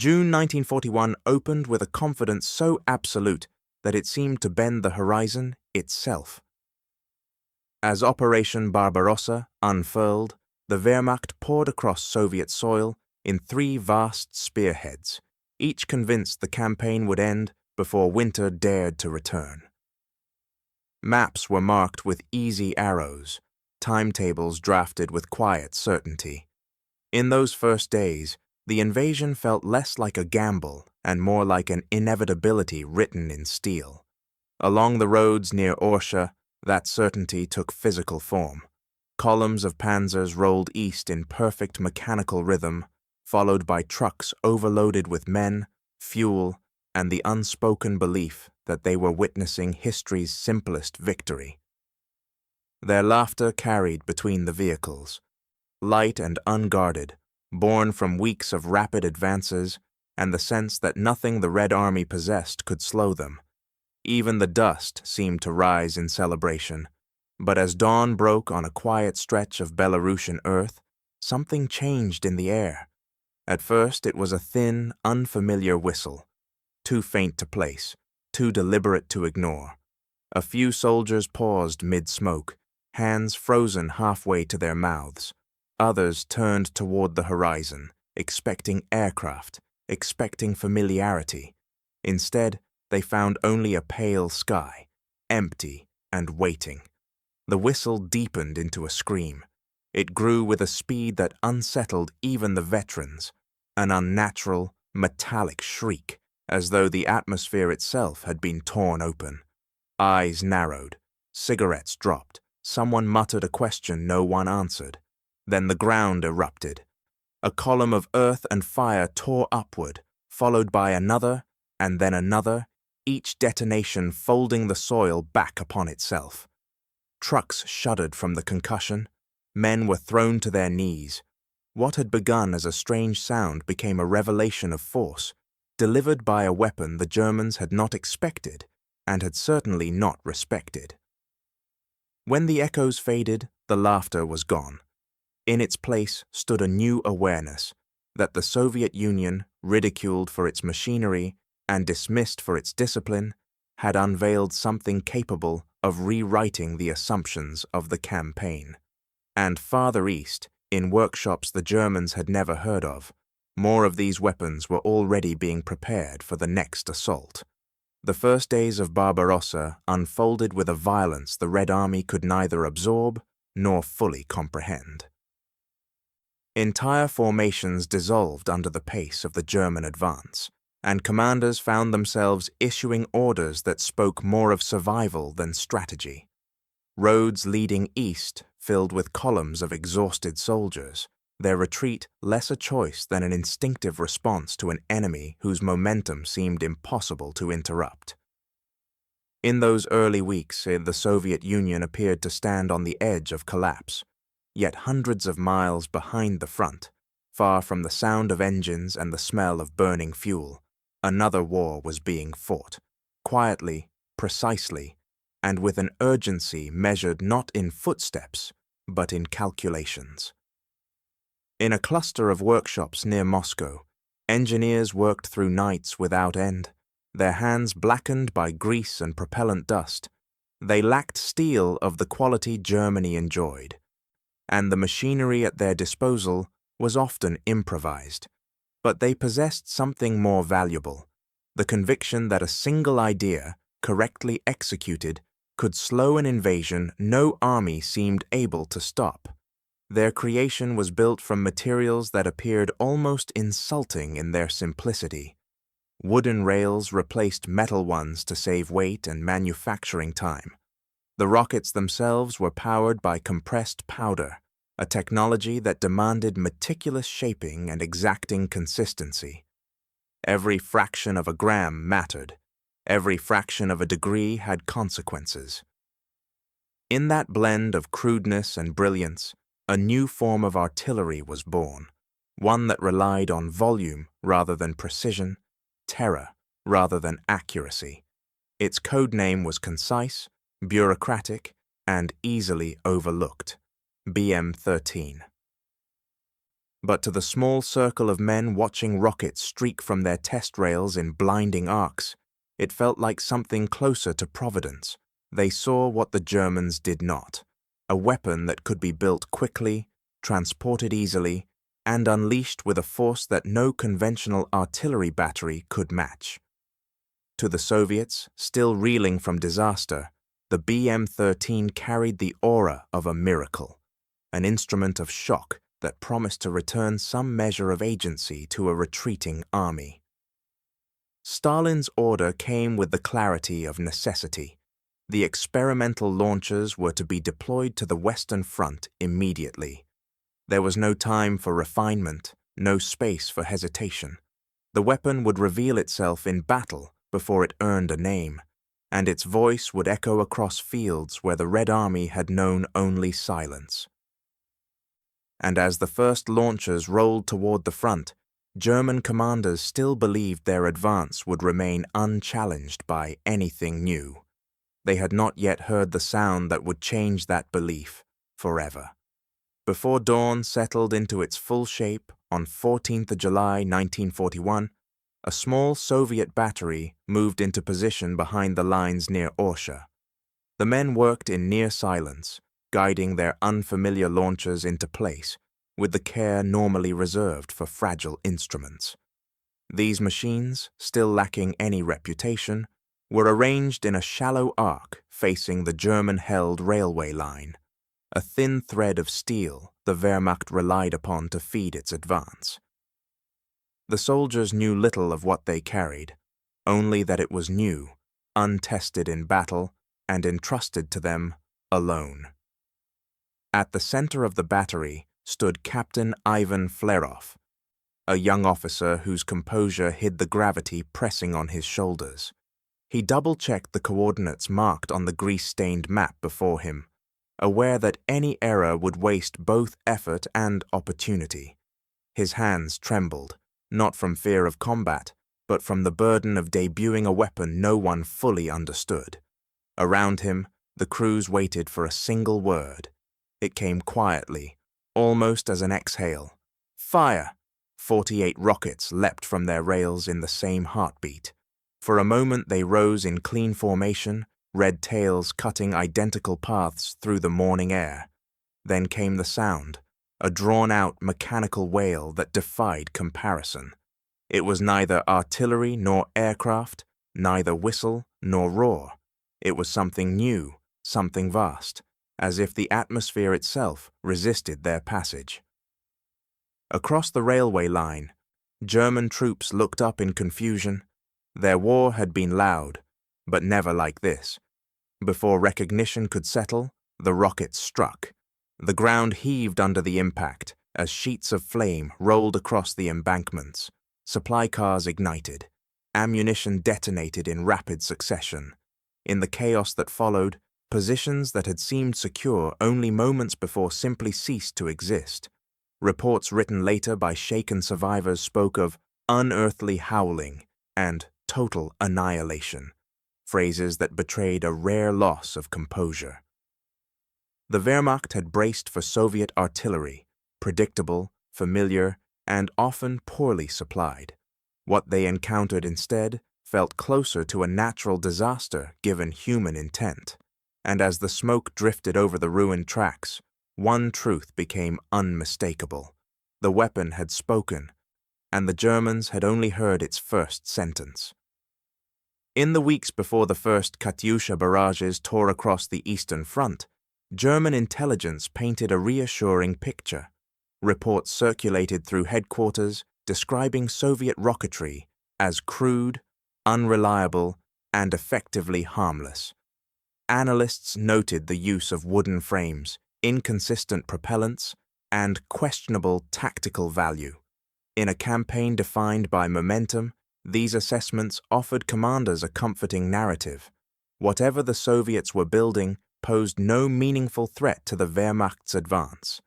June 1941 opened with a confidence so absolute that it seemed to bend the horizon itself. As Operation Barbarossa unfurled, the Wehrmacht poured across Soviet soil in 3 vast spearheads, each convinced the campaign would end before winter dared to return. Maps were marked with easy arrows, timetables drafted with quiet certainty. In those first days, the invasion felt less like a gamble and more like an inevitability written in steel. Along the roads near Orsha, that certainty took physical form. Columns of panzers rolled east in perfect mechanical rhythm, followed by trucks overloaded with men, fuel, and the unspoken belief that they were witnessing history's simplest victory. Their laughter carried between the vehicles, light and unguarded, born from weeks of rapid advances and the sense that nothing the Red Army possessed could slow them. Even the dust seemed to rise in celebration, but as dawn broke on a quiet stretch of Belarusian earth, something changed in the air. At first it was a thin, unfamiliar whistle, too faint to place, too deliberate to ignore. A few soldiers paused mid-smoke, hands frozen halfway to their mouths. Others turned toward the horizon, expecting aircraft, expecting familiarity. Instead, they found only a pale sky, empty and waiting. The whistle deepened into a scream. It grew with a speed that unsettled even the veterans, an unnatural, metallic shriek, as though the atmosphere itself had been torn open. Eyes narrowed, cigarettes dropped, someone muttered a question no one answered. Then the ground erupted. A column of earth and fire tore upward, followed by another, and then another, each detonation folding the soil back upon itself. Trucks shuddered from the concussion. Men were thrown to their knees. What had begun as a strange sound became a revelation of force, delivered by a weapon the Germans had not expected and had certainly not respected. When the echoes faded, the laughter was gone. In its place stood a new awareness that the Soviet Union, ridiculed for its machinery and dismissed for its discipline, had unveiled something capable of rewriting the assumptions of the campaign. And farther east, in workshops the Germans had never heard of, more of these weapons were already being prepared for the next assault. The first days of Barbarossa unfolded with a violence the Red Army could neither absorb nor fully comprehend. Entire formations dissolved under the pace of the German advance, and commanders found themselves issuing orders that spoke more of survival than strategy. Roads leading east filled with columns of exhausted soldiers, their retreat less a choice than an instinctive response to an enemy whose momentum seemed impossible to interrupt. In those early weeks, the Soviet Union appeared to stand on the edge of collapse, yet hundreds of miles behind the front, far from the sound of engines and the smell of burning fuel, another war was being fought, quietly, precisely, and with an urgency measured not in footsteps, but in calculations. In a cluster of workshops near Moscow, engineers worked through nights without end, their hands blackened by grease and propellant dust. They lacked steel of the quality Germany enjoyed, and the machinery at their disposal was often improvised. But they possessed something more valuable, the conviction that a single idea, correctly executed, could slow an invasion no army seemed able to stop. Their creation was built from materials that appeared almost insulting in their simplicity. Wooden rails replaced metal ones to save weight and manufacturing time. The rockets themselves were powered by compressed powder, a technology that demanded meticulous shaping and exacting consistency. Every fraction of a gram mattered. Every fraction of a degree had consequences. In that blend of crudeness and brilliance, a new form of artillery was born, one that relied on volume rather than precision, terror rather than accuracy. Its code name was concise, bureaucratic, and easily overlooked: BM-13. But to the small circle of men watching rockets streak from their test rails in blinding arcs, it felt like something closer to Providence. They saw what the Germans did not: a weapon that could be built quickly, transported easily, and unleashed with a force that no conventional artillery battery could match. To the Soviets, still reeling from disaster, the BM-13 carried the aura of a miracle, an instrument of shock that promised to return some measure of agency to a retreating army. Stalin's order came with the clarity of necessity. The experimental launchers were to be deployed to the Western Front immediately. There was no time for refinement, no space for hesitation. The weapon would reveal itself in battle before it earned a name, and its voice would echo across fields where the Red Army had known only silence. And as the first launchers rolled toward the front, German commanders still believed their advance would remain unchallenged by anything new. They had not yet heard the sound that would change that belief forever. Before dawn settled into its full shape on 14th of July 1941, a small Soviet battery moved into position behind the lines near Orsha. The men worked in near silence, guiding their unfamiliar launchers into place with the care normally reserved for fragile instruments. These machines, still lacking any reputation, were arranged in a shallow arc facing the German-held railway line, a thin thread of steel the Wehrmacht relied upon to feed its advance. The soldiers knew little of what they carried, only that it was new, untested in battle, and entrusted to them alone. At the center of the battery stood Captain Ivan Flerov, a young officer whose composure hid the gravity pressing on his shoulders. He double-checked the coordinates marked on the grease-stained map before him, aware that any error would waste both effort and opportunity. His hands trembled, not from fear of combat, but from the burden of debuting a weapon no one fully understood. Around him, the crews waited for a single word. It came quietly, almost as an exhale. Fire! 48 rockets leapt from their rails in the same heartbeat. For a moment they rose in clean formation, red tails cutting identical paths through the morning air. Then came the sound, a drawn-out mechanical wail that defied comparison. It was neither artillery nor aircraft, neither whistle nor roar. It was something new, something vast, as if the atmosphere itself resisted their passage. Across the railway line, German troops looked up in confusion. Their war had been loud, but never like this. Before recognition could settle, the rockets struck. The ground heaved under the impact as sheets of flame rolled across the embankments. Supply cars ignited. Ammunition detonated in rapid succession. In the chaos that followed, positions that had seemed secure only moments before simply ceased to exist. Reports written later by shaken survivors spoke of unearthly howling and total annihilation, phrases that betrayed a rare loss of composure. The Wehrmacht had braced for Soviet artillery, predictable, familiar, and often poorly supplied. What they encountered instead felt closer to a natural disaster given human intent. And as the smoke drifted over the ruined tracks, one truth became unmistakable. The weapon had spoken, and the Germans had only heard its first sentence. In the weeks before the first Katyusha barrages tore across the Eastern Front, German intelligence painted a reassuring picture. Reports circulated through headquarters describing Soviet rocketry as crude, unreliable, and effectively harmless. Analysts noted the use of wooden frames, inconsistent propellants, and questionable tactical value. In a campaign defined by momentum, these assessments offered commanders a comforting narrative. Whatever the Soviets were building posed no meaningful threat to the Wehrmacht's advance.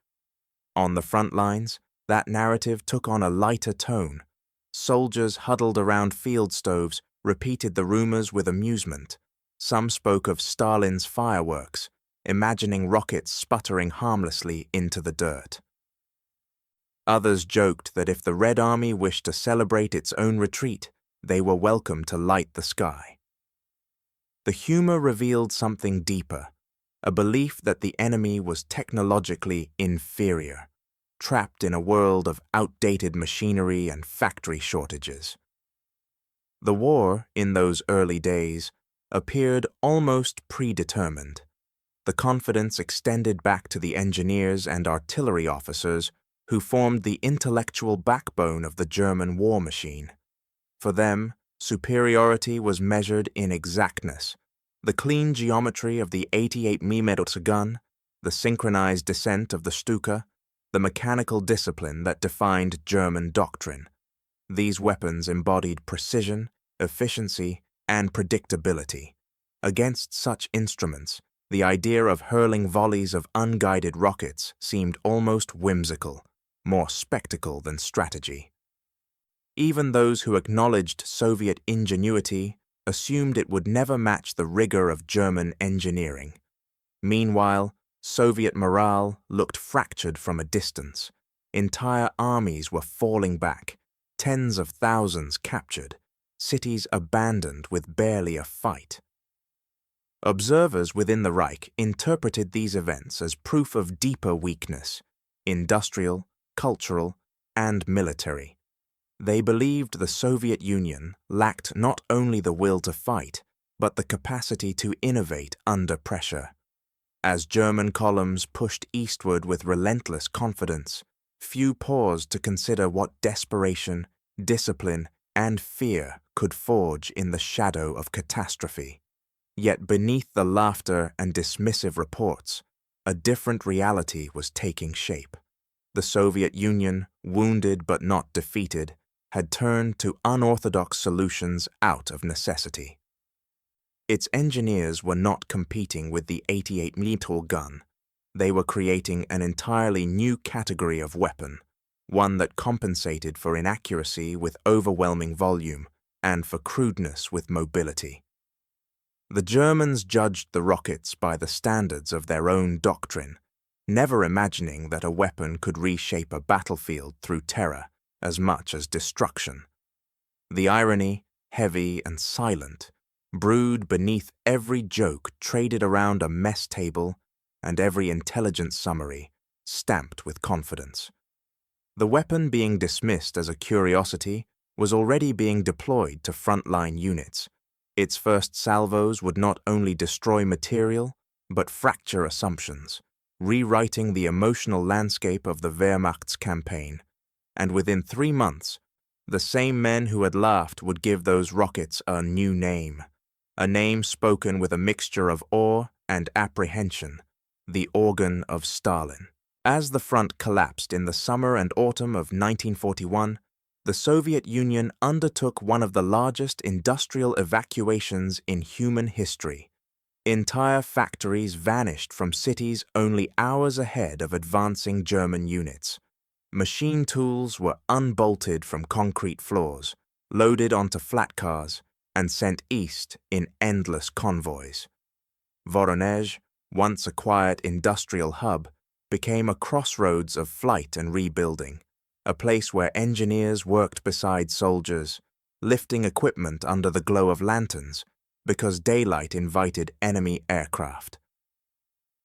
On the front lines, that narrative took on a lighter tone. Soldiers huddled around field stoves repeated the rumors with amusement. Some spoke of Stalin's fireworks, imagining rockets sputtering harmlessly into the dirt. Others joked that if the Red Army wished to celebrate its own retreat, they were welcome to light the sky. The humor revealed something deeper, a belief that the enemy was technologically inferior, trapped in a world of outdated machinery and factory shortages. The war, in those early days, appeared almost predetermined. The confidence extended back to the engineers and artillery officers who formed the intellectual backbone of the German war machine. For them, superiority was measured in exactness, the clean geometry of the 88mm gun, the synchronized descent of the Stuka, the mechanical discipline that defined German doctrine. These weapons embodied precision, efficiency, and predictability. Against such instruments, the idea of hurling volleys of unguided rockets seemed almost whimsical, more spectacle than strategy. Even those who acknowledged Soviet ingenuity assumed it would never match the rigor of German engineering. Meanwhile, Soviet morale looked fractured from a distance. Entire armies were falling back, tens of thousands captured, cities abandoned with barely a fight. Observers within the Reich interpreted these events as proof of deeper weakness, industrial, cultural, and military. They believed the Soviet Union lacked not only the will to fight, but the capacity to innovate under pressure. As German columns pushed eastward with relentless confidence, few paused to consider what desperation, discipline, and fear could forge in the shadow of catastrophe. Yet beneath the laughter and dismissive reports, a different reality was taking shape. The Soviet Union, wounded but not defeated, had turned to unorthodox solutions out of necessity. Its engineers were not competing with the 88mm gun. They were creating an entirely new category of weapon, one that compensated for inaccuracy with overwhelming volume and for crudeness with mobility. The Germans judged the rockets by the standards of their own doctrine, never imagining that a weapon could reshape a battlefield through terror as much as destruction. The irony, heavy and silent, brewed beneath every joke traded around a mess table and every intelligence summary stamped with confidence. The weapon being dismissed as a curiosity was already being deployed to frontline units. Its first salvos would not only destroy material, but fracture assumptions, rewriting the emotional landscape of the Wehrmacht's campaign. And within 3 months, the same men who had laughed would give those rockets a new name, a name spoken with a mixture of awe and apprehension, the organ of Stalin. As the front collapsed in the summer and autumn of 1941, the Soviet Union undertook one of the largest industrial evacuations in human history. Entire factories vanished from cities only hours ahead of advancing German units. Machine tools were unbolted from concrete floors, loaded onto flat cars, and sent east in endless convoys. Voronezh, once a quiet industrial hub, became a crossroads of flight and rebuilding, a place where engineers worked beside soldiers, lifting equipment under the glow of lanterns, because daylight invited enemy aircraft.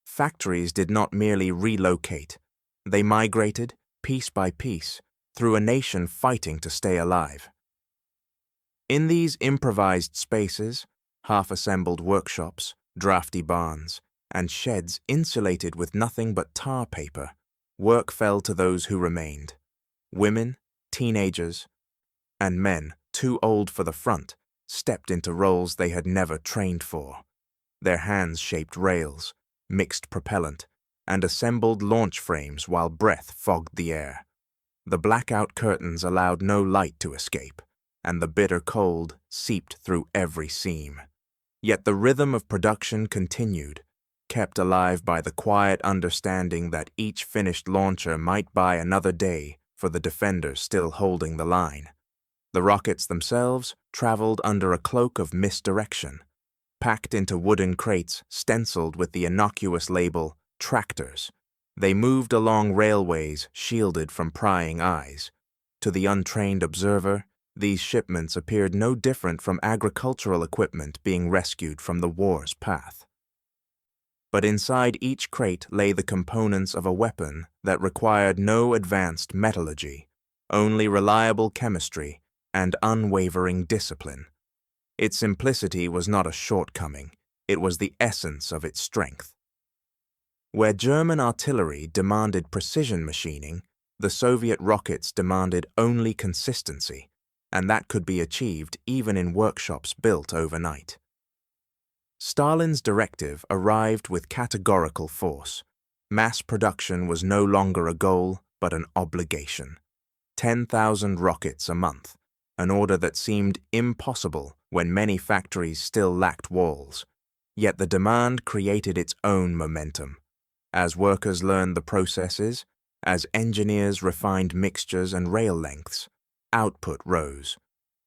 Factories did not merely relocate, they migrated, piece by piece, through a nation fighting to stay alive. In these improvised spaces, half-assembled workshops, drafty barns, and sheds insulated with nothing but tar paper, work fell to those who remained. Women, teenagers, and men too old for the front stepped into roles they had never trained for. Their hands shaped rails, mixed propellant, and assembled launch frames while breath fogged the air. The blackout curtains allowed no light to escape, and the bitter cold seeped through every seam. Yet the rhythm of production continued, kept alive by the quiet understanding that each finished launcher might buy another day for the defenders still holding the line. The rockets themselves traveled under a cloak of misdirection, packed into wooden crates stenciled with the innocuous label tractors, They moved along railways shielded from prying eyes. To the untrained observer, these shipments appeared no different from agricultural equipment being rescued from the war's path. But inside each crate lay the components of a weapon that required no advanced metallurgy, only reliable chemistry and unwavering discipline. Its simplicity was not a shortcoming, it was the essence of its strength. Where German artillery demanded precision machining, the Soviet rockets demanded only consistency, and that could be achieved even in workshops built overnight. Stalin's directive arrived with categorical force. Mass production was no longer a goal, but an obligation. 10,000 rockets a month, an order that seemed impossible when many factories still lacked walls. Yet the demand created its own momentum. As workers learned the processes, as engineers refined mixtures and rail lengths, output rose.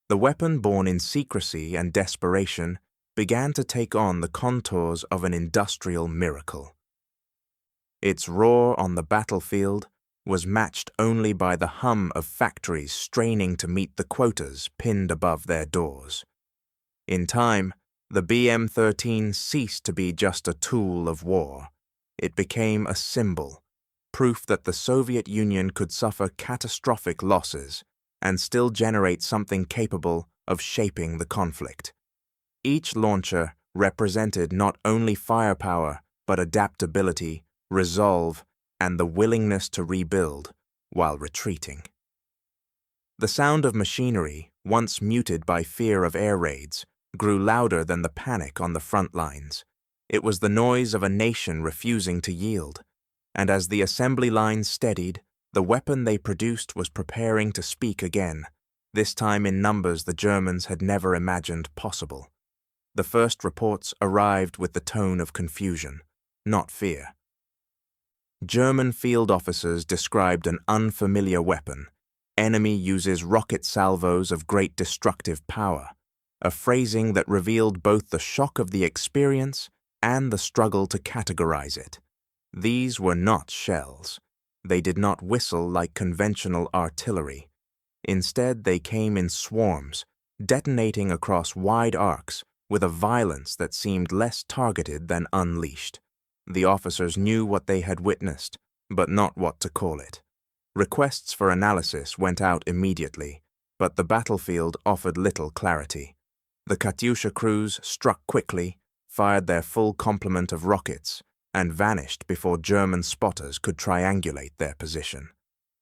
The weapon born in secrecy and desperation began to take on the contours of an industrial miracle. Its roar on the battlefield was matched only by the hum of factories straining to meet the quotas pinned above their doors. In time, the BM-13 ceased to be just a tool of war. It became a symbol, proof that the Soviet Union could suffer catastrophic losses and still generate something capable of shaping the conflict. Each launcher represented not only firepower, but adaptability, resolve, and the willingness to rebuild while retreating. The sound of machinery, once muted by fear of air raids, grew louder than the panic on the front lines. It was the noise of a nation refusing to yield, and as the assembly lines steadied, the weapon they produced was preparing to speak again, this time in numbers the Germans had never imagined possible. The first reports arrived with the tone of confusion, not fear. German field officers described an unfamiliar weapon. Enemy uses rocket salvos of great destructive power, a phrasing that revealed both the shock of the experience and the struggle to categorize it. These were not shells. They did not whistle like conventional artillery. Instead, they came in swarms, detonating across wide arcs with a violence that seemed less targeted than unleashed. The officers knew what they had witnessed, but not what to call it. Requests for analysis went out immediately, but the battlefield offered little clarity. The Katyusha crews struck quickly, fired their full complement of rockets, and vanished before German spotters could triangulate their position.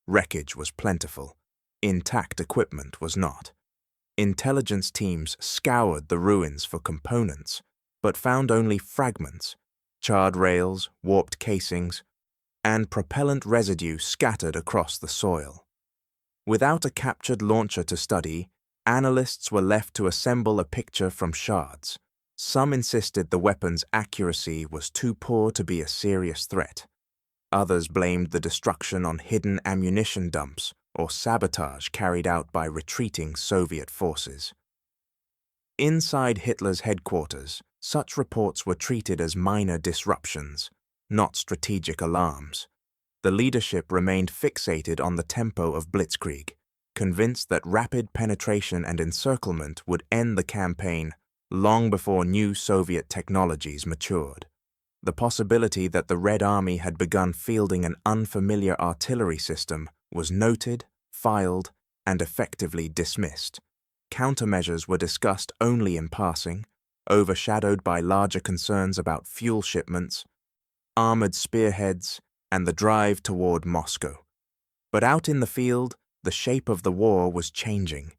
Wreckage was plentiful. Intact equipment was not. Intelligence teams scoured the ruins for components, but found only fragments, charred rails, warped casings, and propellant residue scattered across the soil. Without a captured launcher to study, analysts were left to assemble a picture from shards. Some insisted the weapon's accuracy was too poor to be a serious threat. Others blamed the destruction on hidden ammunition dumps or sabotage carried out by retreating Soviet forces. Inside Hitler's headquarters, such reports were treated as minor disruptions, not strategic alarms. The leadership remained fixated on the tempo of blitzkrieg, convinced that rapid penetration and encirclement would end the campaign long before new Soviet technologies matured. The possibility that the Red Army had begun fielding an unfamiliar artillery system was noted, filed, and effectively dismissed. Countermeasures were discussed only in passing, overshadowed by larger concerns about fuel shipments, armored spearheads, and the drive toward Moscow. But out in the field, the shape of the war was changing.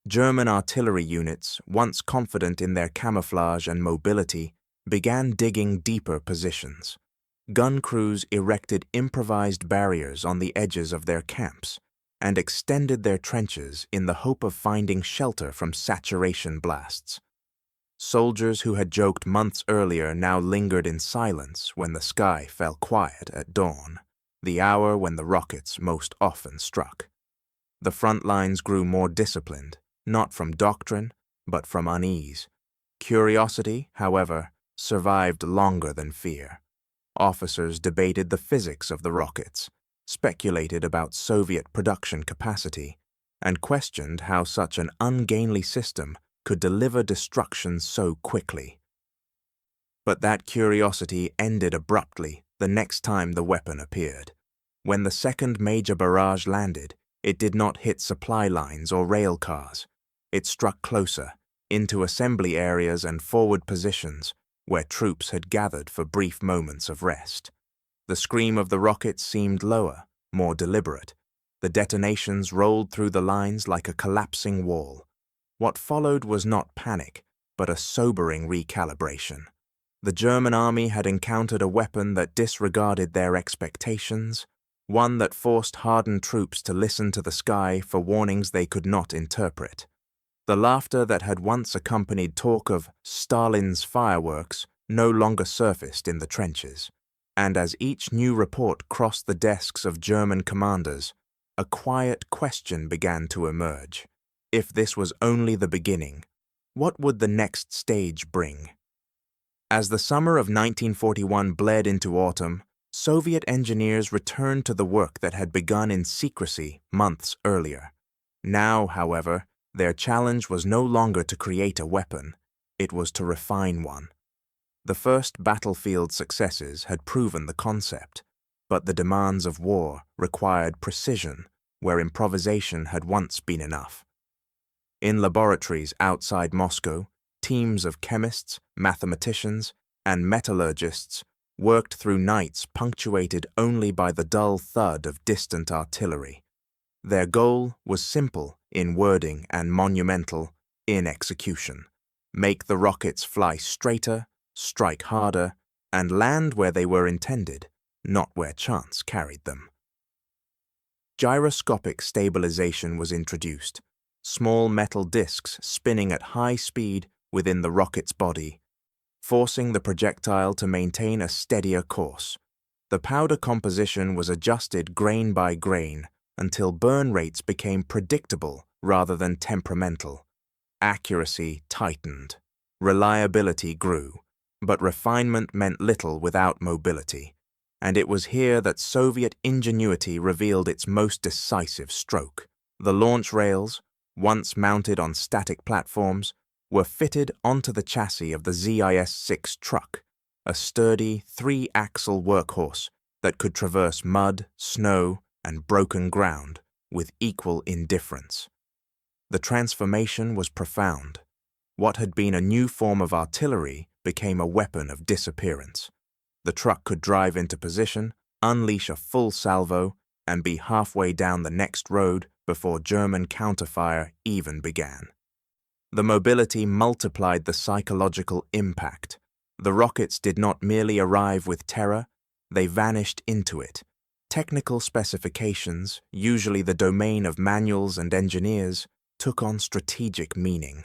German artillery units, once confident in their camouflage and mobility, began digging deeper positions. Gun crews erected improvised barriers on the edges of their camps and extended their trenches in the hope of finding shelter from saturation blasts. Soldiers who had joked months earlier now lingered in silence when the sky fell quiet at dawn, the hour when the rockets most often struck. The front lines grew more disciplined, not from doctrine, but from unease. Curiosity, however, survived longer than fear. Officers debated the physics of the rockets, speculated about Soviet production capacity, and questioned how such an ungainly system could deliver destruction so quickly. But that curiosity ended abruptly the next time the weapon appeared. When the second major barrage landed, it did not hit supply lines or rail cars. It struck closer, into assembly areas and forward positions, where troops had gathered for brief moments of rest. The scream of the rockets seemed lower, more deliberate. The detonations rolled through the lines like a collapsing wall. What followed was not panic, but a sobering recalibration. The German army had encountered a weapon that disregarded their expectations, one that forced hardened troops to listen to the sky for warnings they could not interpret. The laughter that had once accompanied talk of Stalin's fireworks no longer surfaced in the trenches, and as each new report crossed the desks of German commanders, a quiet question began to emerge. If this was only the beginning, what would the next stage bring? As the summer of 1941 bled into autumn, Soviet engineers returned to the work that had begun in secrecy months earlier. Now, however, their challenge was no longer to create a weapon, it was to refine one. The first battlefield successes had proven the concept, but the demands of war required precision where improvisation had once been enough. In laboratories outside Moscow, teams of chemists, mathematicians, and metallurgists worked through nights punctuated only by the dull thud of distant artillery. Their goal was simple in wording and monumental in execution: make the rockets fly straighter, strike harder, and land where they were intended, not where chance carried them. Gyroscopic stabilization was introduced, small metal discs spinning at high speed within the rocket's body, forcing the projectile to maintain a steadier course. The powder composition was adjusted grain by grain until burn rates became predictable rather than temperamental. Accuracy tightened. Reliability grew, but refinement meant little without mobility, and it was here that Soviet ingenuity revealed its most decisive stroke. The launch rails, once mounted on static platforms, were fitted onto the chassis of the ZIS-6 truck, a sturdy three-axle workhorse that could traverse mud, snow, and broken ground with equal indifference. The transformation was profound. What had been a new form of artillery became a weapon of disappearance. The truck could drive into position, unleash a full salvo, and be halfway down the next road before German counterfire even began. The mobility multiplied the psychological impact. The rockets did not merely arrive with terror, they vanished into it. Technical specifications, usually the domain of manuals and engineers, took on strategic meaning.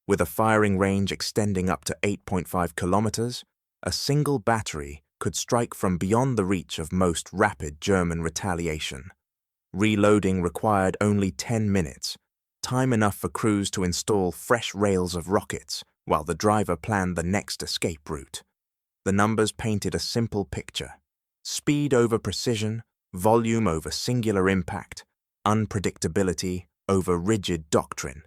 With a firing range extending up to 8.5 kilometers, a single battery could strike from beyond the reach of most rapid German retaliation. Reloading required only 10 minutes, time enough for crews to install fresh rails of rockets while the driver planned the next escape route. The numbers painted a simple picture: speed over precision, volume over singular impact, unpredictability over rigid doctrine.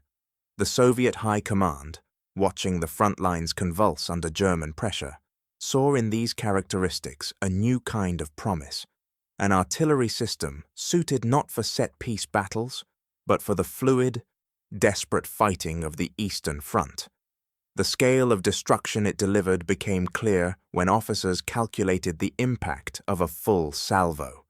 The Soviet High Command, watching the front lines convulse under German pressure, saw in these characteristics a new kind of promise, an artillery system suited not for set-piece battles, but for the fluid, desperate fighting of the Eastern Front. The scale of destruction it delivered became clear when officers calculated the impact of a full salvo.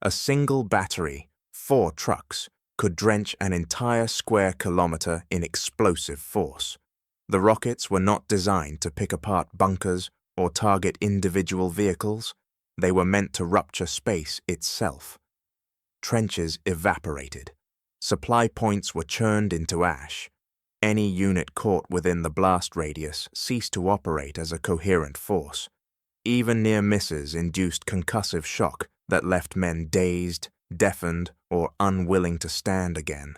A single battery, 4 trucks, could drench an entire square kilometer in explosive force. The rockets were not designed to pick apart bunkers or target individual vehicles. They were meant to rupture space itself. Trenches evaporated. Supply points were churned into ash. Any unit caught within the blast radius ceased to operate as a coherent force. Even near misses induced concussive shock that left men dazed, deafened, or unwilling to stand again.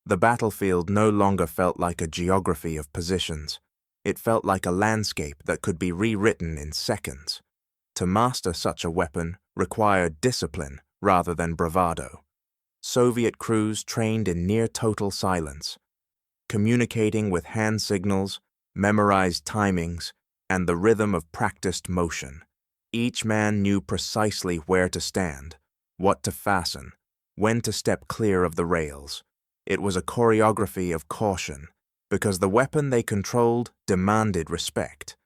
The battlefield no longer felt like a geography of positions. It felt like a landscape that could be rewritten in seconds. To master such a weapon required discipline rather than bravado. Soviet crews trained in near-total silence, communicating with hand signals, memorized timings, and the rhythm of practiced motion. Each man knew precisely where to stand, what to fasten, when to step clear of the rails. It was a choreography of caution, because the weapon they controlled demanded respect.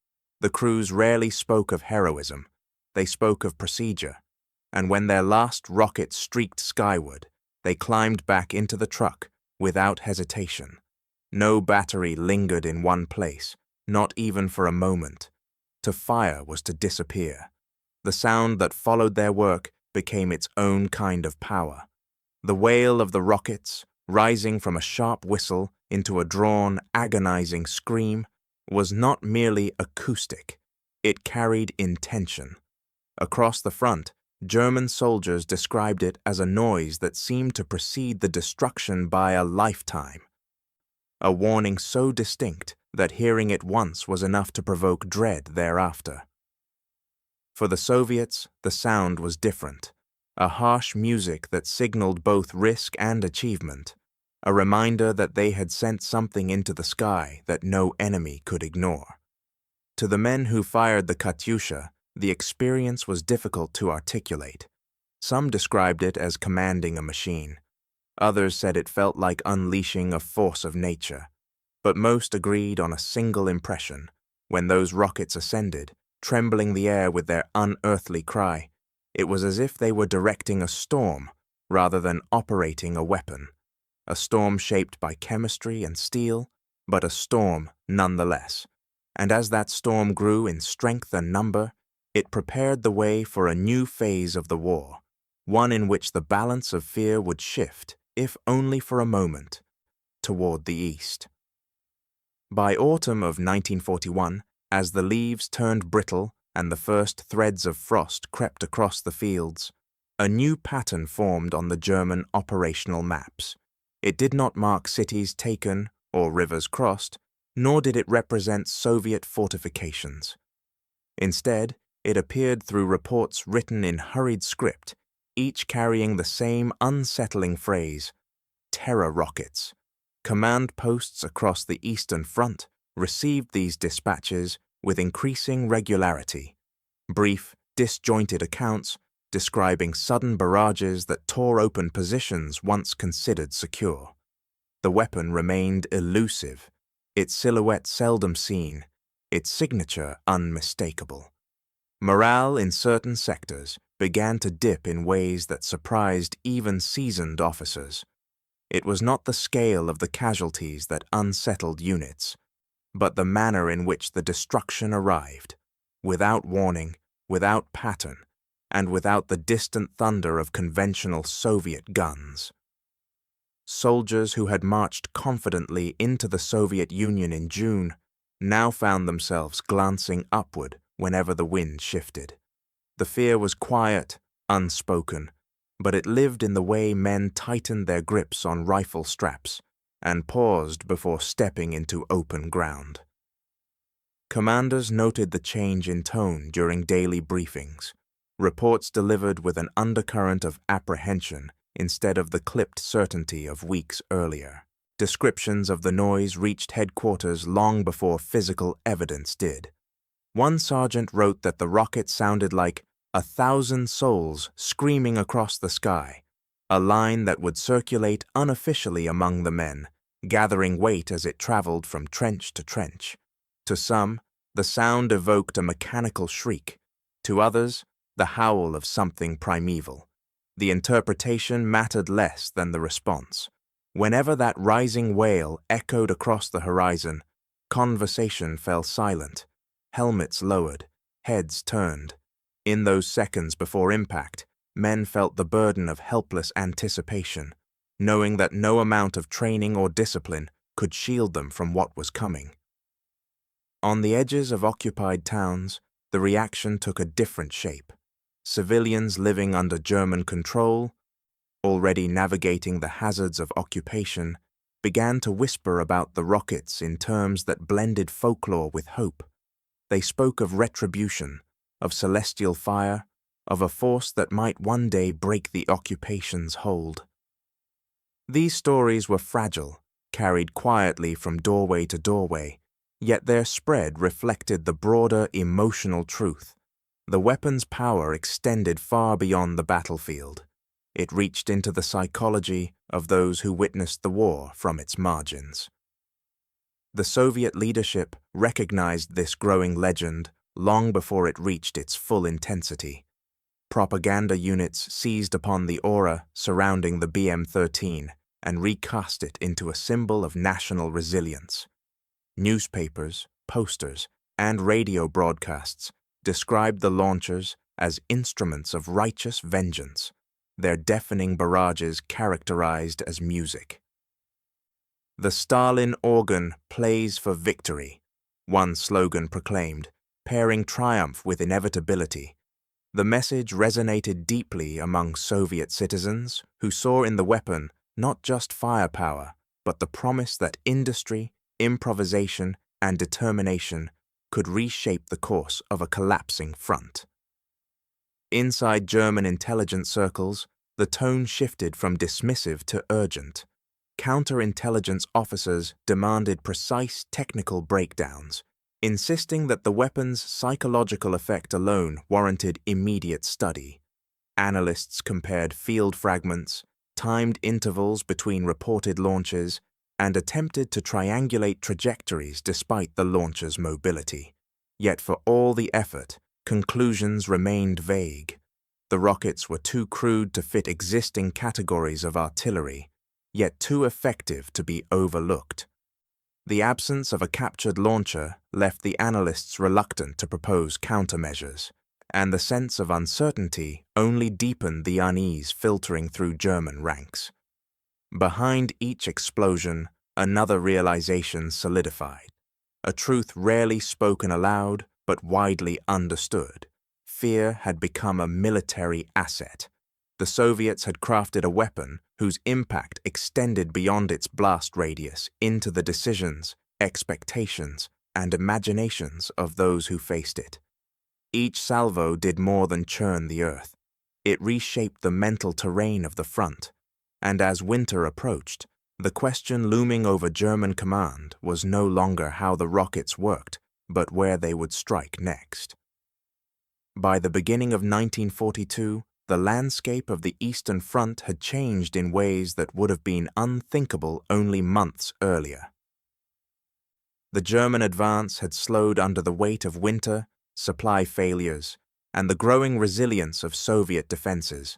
The crews rarely spoke of heroism, they spoke of procedure, and when their last rocket streaked skyward, they climbed back into the truck without hesitation. No battery lingered in one place, not even for a moment. To fire was to disappear. The sound that followed their work became its own kind of power. The wail of the rockets, rising from a sharp whistle into a drawn, agonizing scream, was not merely acoustic. It carried intention. Across the front, German soldiers described it as a noise that seemed to precede the destruction by a lifetime. A warning so distinct that hearing it once was enough to provoke dread thereafter. For the Soviets, the sound was different, a harsh music that signaled both risk and achievement, a reminder that they had sent something into the sky that no enemy could ignore. To the men who fired the Katyusha, the experience was difficult to articulate. Some described it as commanding a machine. Others said it felt like unleashing a force of nature. But most agreed on a single impression. When those rockets ascended, trembling the air with their unearthly cry, it was as if they were directing a storm rather than operating a weapon. A storm shaped by chemistry and steel, but a storm nonetheless. And as that storm grew in strength and number, it prepared the way for a new phase of the war, one in which the balance of fear would shift, if only for a moment, toward the east. By autumn of 1941, as the leaves turned brittle and the first threads of frost crept across the fields, a new pattern formed on the German operational maps. It did not mark cities taken or rivers crossed, nor did it represent Soviet fortifications. Instead, it appeared through reports written in hurried script, each carrying the same unsettling phrase, terror rockets. Command posts across the Eastern Front received these dispatches with increasing regularity. Brief, disjointed accounts describing sudden barrages that tore open positions once considered secure. The weapon remained elusive, its silhouette seldom seen, its signature unmistakable. Morale in certain sectors began to dip in ways that surprised even seasoned officers. It was not the scale of the casualties that unsettled units, but the manner in which the destruction arrived, without warning, without pattern, and without the distant thunder of conventional Soviet guns. Soldiers who had marched confidently into the Soviet Union in June now found themselves glancing upward whenever the wind shifted. The fear was quiet, unspoken, but it lived in the way men tightened their grips on rifle straps and paused before stepping into open ground. Commanders noted the change in tone during daily briefings, reports delivered with an undercurrent of apprehension instead of the clipped certainty of weeks earlier. Descriptions of the noise reached headquarters long before physical evidence did. One sergeant wrote that the rocket sounded like 1,000 souls screaming across the sky, a line that would circulate unofficially among the men, gathering weight as it traveled from trench to trench. To some, the sound evoked a mechanical shriek. To others, the howl of something primeval. The interpretation mattered less than the response. Whenever that rising wail echoed across the horizon, conversation fell silent, helmets lowered, heads turned. In those seconds before impact, men felt the burden of helpless anticipation, knowing that no amount of training or discipline could shield them from what was coming. On the edges of occupied towns, the reaction took a different shape. Civilians living under German control, already navigating the hazards of occupation, began to whisper about the rockets in terms that blended folklore with hope. They spoke of retribution, of celestial fire, of a force that might one day break the occupation's hold. These stories were fragile, carried quietly from doorway to doorway, yet their spread reflected the broader emotional truth. The weapon's power extended far beyond the battlefield. It reached into the psychology of those who witnessed the war from its margins. The Soviet leadership recognized this growing legend long before it reached its full intensity. Propaganda units seized upon the aura surrounding the BM-13 and recast it into a symbol of national resilience. Newspapers, posters, and radio broadcasts described the launchers as instruments of righteous vengeance, their deafening barrages characterized as music. "The Stalin organ plays for victory," one slogan proclaimed, pairing triumph with inevitability. The message resonated deeply among Soviet citizens who saw in the weapon not just firepower, but the promise that industry, improvisation, and determination could reshape the course of a collapsing front. Inside German intelligence circles, the tone shifted from dismissive to urgent. Counterintelligence officers demanded precise technical breakdowns, insisting that the weapon's psychological effect alone warranted immediate study. Analysts compared field fragments, timed intervals between reported launches, and attempted to triangulate trajectories despite the launcher's mobility. Yet for all the effort, conclusions remained vague. The rockets were too crude to fit existing categories of artillery, yet too effective to be overlooked. The absence of a captured launcher left the analysts reluctant to propose countermeasures, and the sense of uncertainty only deepened the unease filtering through German ranks. Behind each explosion, another realization solidified, a truth rarely spoken aloud but widely understood. Fear had become a military asset. The Soviets had crafted a weapon whose impact extended beyond its blast radius into the decisions, expectations, and imaginations of those who faced it. Each salvo did more than churn the earth. It reshaped the mental terrain of the front, and as winter approached, the question looming over German command was no longer how the rockets worked, but where they would strike next. By the beginning of 1942, the landscape of the Eastern Front had changed in ways that would have been unthinkable only months earlier. The German advance had slowed under the weight of winter, supply failures, and the growing resilience of Soviet defenses.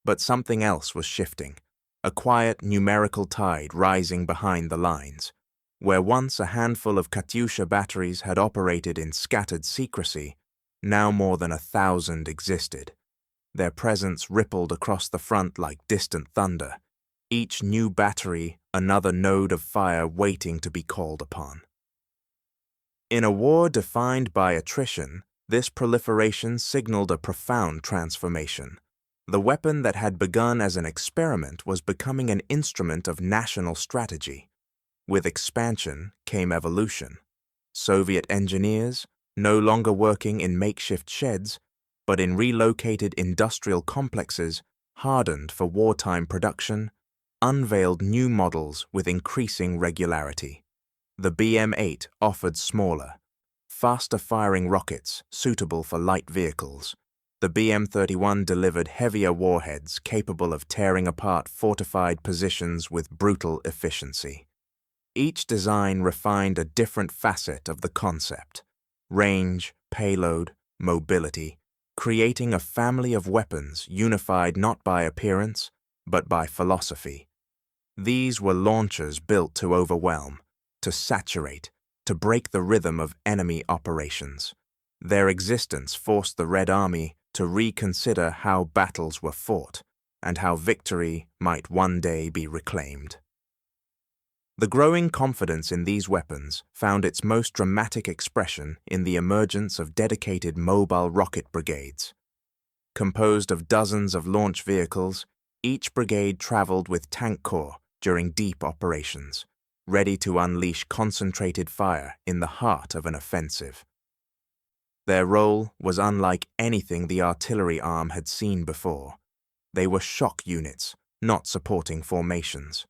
But something else was shifting, a quiet numerical tide rising behind the lines. Where once a handful of Katyusha batteries had operated in scattered secrecy, now more than 1,000 existed. Their presence rippled across the front like distant thunder, each new battery another node of fire waiting to be called upon. In a war defined by attrition, this proliferation signaled a profound transformation. The weapon that had begun as an experiment was becoming an instrument of national strategy. With expansion came evolution. Soviet engineers, no longer working in makeshift sheds, but in relocated industrial complexes hardened for wartime production, unveiled new models with increasing regularity. The BM-8 offered smaller, faster-firing rockets suitable for light vehicles. The BM-31 delivered heavier warheads capable of tearing apart fortified positions with brutal efficiency. Each design refined a different facet of the concept: range, payload, mobility, creating a family of weapons unified not by appearance, but by philosophy. These were launchers built to overwhelm, to saturate, to break the rhythm of enemy operations. Their existence forced the Red Army to reconsider how battles were fought and how victory might one day be reclaimed. The growing confidence in these weapons found its most dramatic expression in the emergence of dedicated mobile rocket brigades. Composed of dozens of launch vehicles, each brigade traveled with tank corps during deep operations, ready to unleash concentrated fire in the heart of an offensive. Their role was unlike anything the artillery arm had seen before. They were shock units, not supporting formations.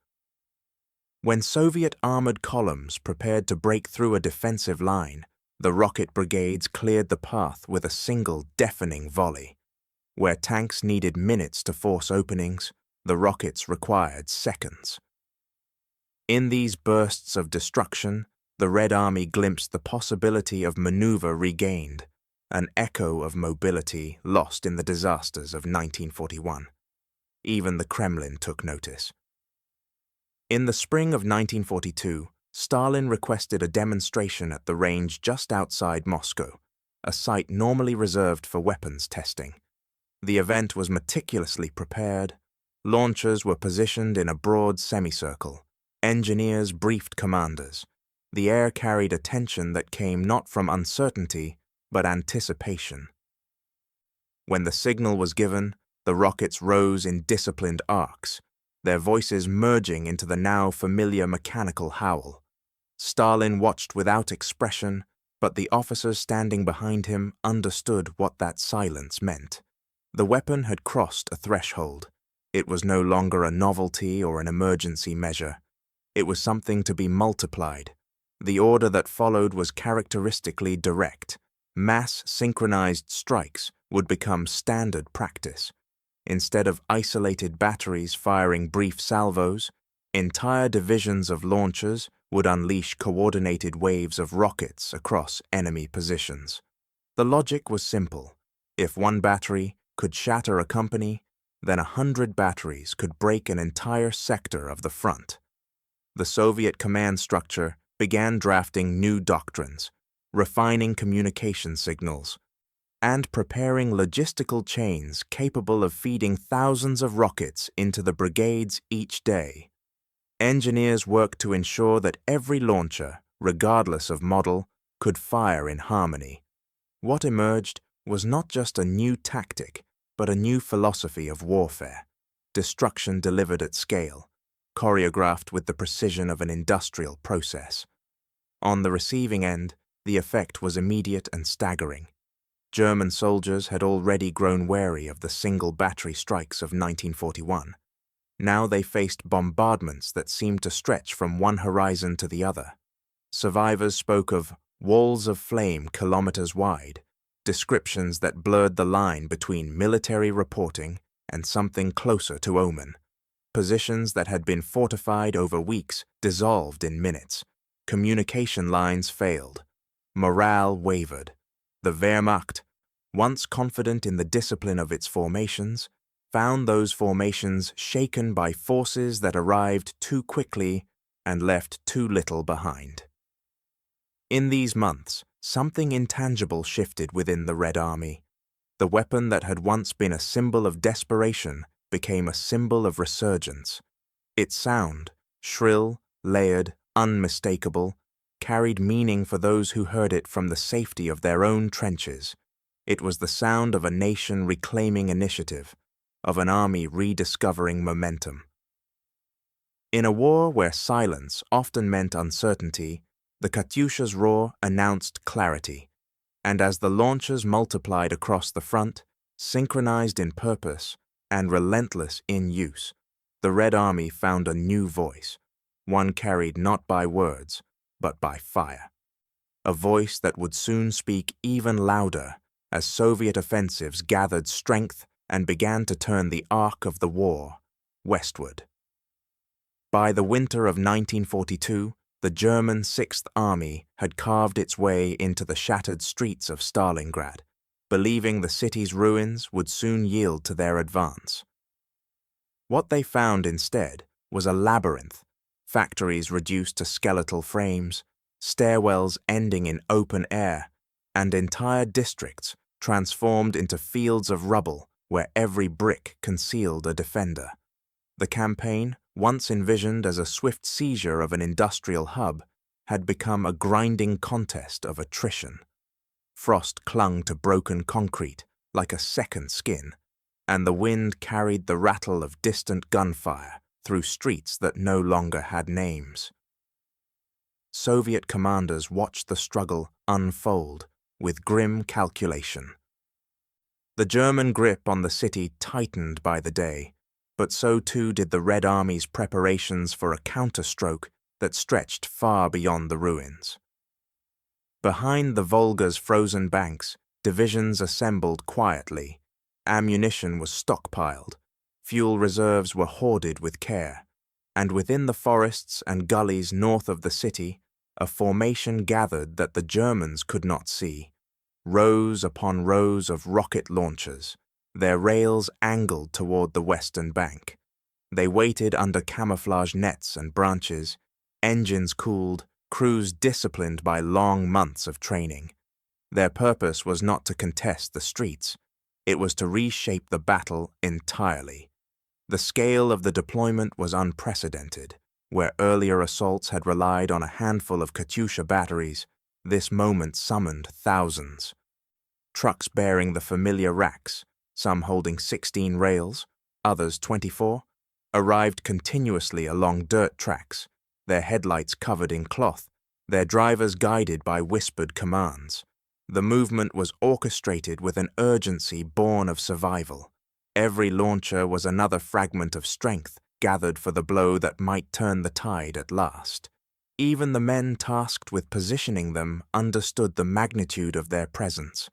When Soviet armored columns prepared to break through a defensive line, the rocket brigades cleared the path with a single deafening volley. Where tanks needed minutes to force openings, the rockets required seconds. In these bursts of destruction, the Red Army glimpsed the possibility of maneuver regained, an echo of mobility lost in the disasters of 1941. Even the Kremlin took notice. In the spring of 1942, Stalin requested a demonstration at the range just outside Moscow, a site normally reserved for weapons testing. The event was meticulously prepared. Launchers were positioned in a broad semicircle. Engineers briefed commanders. The air carried a tension that came not from uncertainty, but anticipation. When the signal was given, the rockets rose in disciplined arcs, their voices merging into the now familiar mechanical howl. Stalin watched without expression, but the officers standing behind him understood what that silence meant. The weapon had crossed a threshold. It was no longer a novelty or an emergency measure. It was something to be multiplied. The order that followed was characteristically direct. Mass synchronized strikes would become standard practice. Instead of isolated batteries firing brief salvos, entire divisions of launchers would unleash coordinated waves of rockets across enemy positions. The logic was simple. If one battery could shatter a company, then 100 batteries could break an entire sector of the front. The Soviet command structure began drafting new doctrines, refining communication signals, and preparing logistical chains capable of feeding thousands of rockets into the brigades each day. Engineers worked to ensure that every launcher, regardless of model, could fire in harmony. What emerged was not just a new tactic, but a new philosophy of warfare, destruction delivered at scale, choreographed with the precision of an industrial process. On the receiving end, the effect was immediate and staggering. German soldiers had already grown wary of the single battery strikes of 1941. Now they faced bombardments that seemed to stretch from one horizon to the other. Survivors spoke of walls of flame kilometers wide, descriptions that blurred the line between military reporting and something closer to omen. Positions that had been fortified over weeks dissolved in minutes. Communication lines failed. Morale wavered. The Wehrmacht, once confident in the discipline of its formations, found those formations shaken by forces that arrived too quickly and left too little behind. In these months, something intangible shifted within the Red Army. The weapon that had once been a symbol of desperation became a symbol of resurgence. Its sound, shrill, layered, unmistakable, carried meaning for those who heard it from the safety of their own trenches. It was the sound of a nation reclaiming initiative, of an army rediscovering momentum. In a war where silence often meant uncertainty, the Katyusha's roar announced clarity, and as the launchers multiplied across the front, synchronized in purpose and relentless in use, the Red Army found a new voice, one carried not by words, but by fire. A voice that would soon speak even louder as Soviet offensives gathered strength and began to turn the arc of the war westward. By the winter of 1942, the German Sixth Army had carved its way into the shattered streets of Stalingrad, believing the city's ruins would soon yield to their advance. What they found instead was a labyrinth, factories reduced to skeletal frames, stairwells ending in open air, and entire districts transformed into fields of rubble where every brick concealed a defender. The campaign, once envisioned as a swift seizure of an industrial hub, had become a grinding contest of attrition. Frost clung to broken concrete like a second skin, and the wind carried the rattle of distant gunfire through streets that no longer had names. Soviet commanders watched the struggle unfold with grim calculation. The German grip on the city tightened by the day, but so too did the Red Army's preparations for a counterstroke that stretched far beyond the ruins. Behind the Volga's frozen banks, divisions assembled quietly. Ammunition was stockpiled, fuel reserves were hoarded with care, and within the forests and gullies north of the city, a formation gathered that the Germans could not see. Rows upon rows of rocket launchers, their rails angled toward the western bank. They waited under camouflage nets and branches, engines cooled, crews disciplined by long months of training. Their purpose was not to contest the streets. It was to reshape the battle entirely. The scale of the deployment was unprecedented. Where earlier assaults had relied on a handful of Katyusha batteries, this moment summoned thousands. Trucks bearing the familiar racks, some holding 16 rails, others 24, arrived continuously along dirt tracks, their headlights covered in cloth, their drivers guided by whispered commands. The movement was orchestrated with an urgency born of survival. Every launcher was another fragment of strength, gathered for the blow that might turn the tide at last. Even the men tasked with positioning them understood the magnitude of their presence.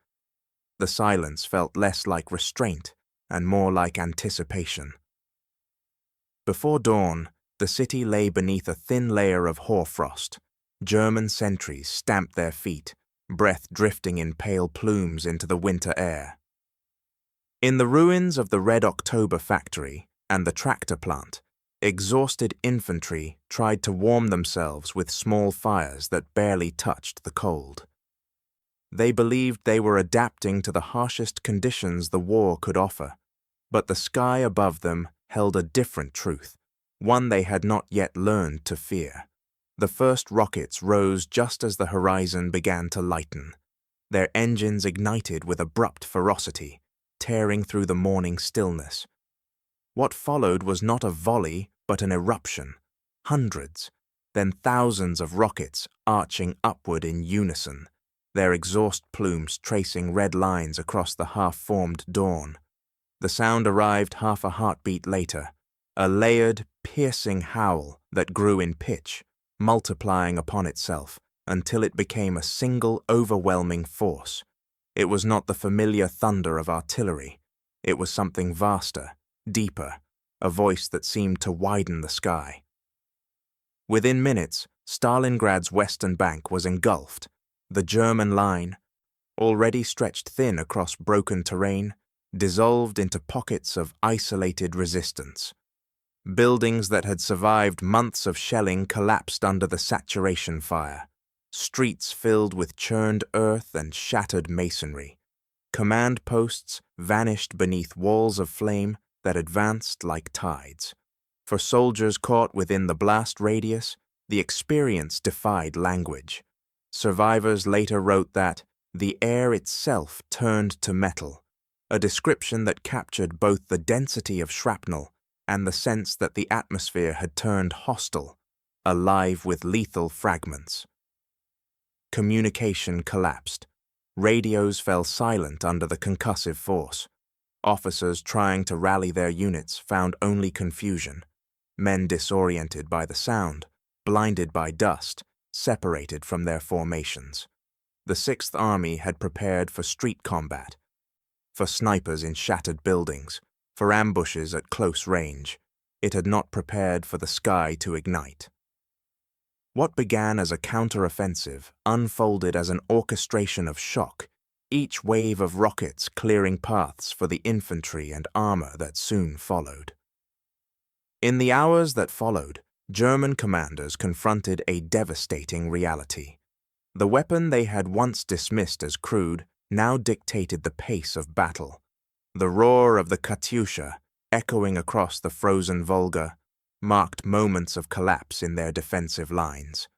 The silence felt less like restraint and more like anticipation. Before dawn, the city lay beneath a thin layer of hoarfrost. German sentries stamped their feet, breath drifting in pale plumes into the winter air. In the ruins of the Red October factory and the tractor plant, exhausted infantry tried to warm themselves with small fires that barely touched the cold. They believed they were adapting to the harshest conditions the war could offer, but the sky above them held a different truth, one they had not yet learned to fear. The first rockets rose just as the horizon began to lighten. Their engines ignited with abrupt ferocity, tearing through the morning stillness. What followed was not a volley, but an eruption. Hundreds, then thousands of rockets arching upward in unison, their exhaust plumes tracing red lines across the half-formed dawn. The sound arrived half a heartbeat later, a layered, piercing howl that grew in pitch, multiplying upon itself until it became a single overwhelming force. It was not the familiar thunder of artillery. It was something vaster, deeper, a voice that seemed to widen the sky. Within minutes, Stalingrad's western bank was engulfed. The German line, already stretched thin across broken terrain, dissolved into pockets of isolated resistance. Buildings that had survived months of shelling collapsed under the saturation fire. Streets filled with churned earth and shattered masonry. Command posts vanished beneath walls of flame that advanced like tides. For soldiers caught within the blast radius, the experience defied language. Survivors later wrote that the air itself turned to metal, a description that captured both the density of shrapnel and the sense that the atmosphere had turned hostile, alive with lethal fragments. Communication collapsed. Radios fell silent under the concussive force. Officers trying to rally their units found only confusion. Men disoriented by the sound, blinded by dust, separated from their formations. The Sixth Army had prepared for street combat, for snipers in shattered buildings, for ambushes at close range. It had not prepared for the sky to ignite. What began as a counter-offensive unfolded as an orchestration of shock, each wave of rockets clearing paths for the infantry and armor that soon followed. In the hours that followed, German commanders confronted a devastating reality. The weapon they had once dismissed as crude now dictated the pace of battle. The roar of the Katyusha, echoing across the frozen Volga, marked moments of collapse in their defensive lines.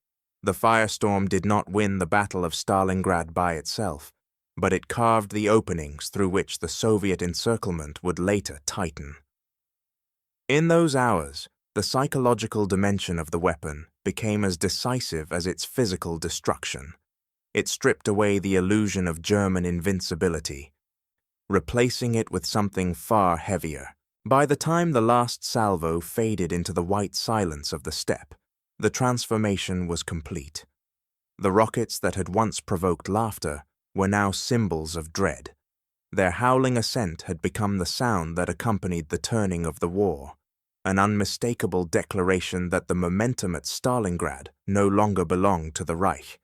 The firestorm did not win the Battle of Stalingrad by itself, but it carved the openings through which the Soviet encirclement would later tighten. In those hours, the psychological dimension of the weapon became as decisive as its physical destruction. It stripped away the illusion of German invincibility, replacing it with something far heavier. By the time the last salvo faded into the white silence of the steppe, the transformation was complete. The rockets that had once provoked laughter were now symbols of dread. Their howling ascent had become the sound that accompanied the turning of the war, an unmistakable declaration that the momentum at Stalingrad no longer belonged to the Reich.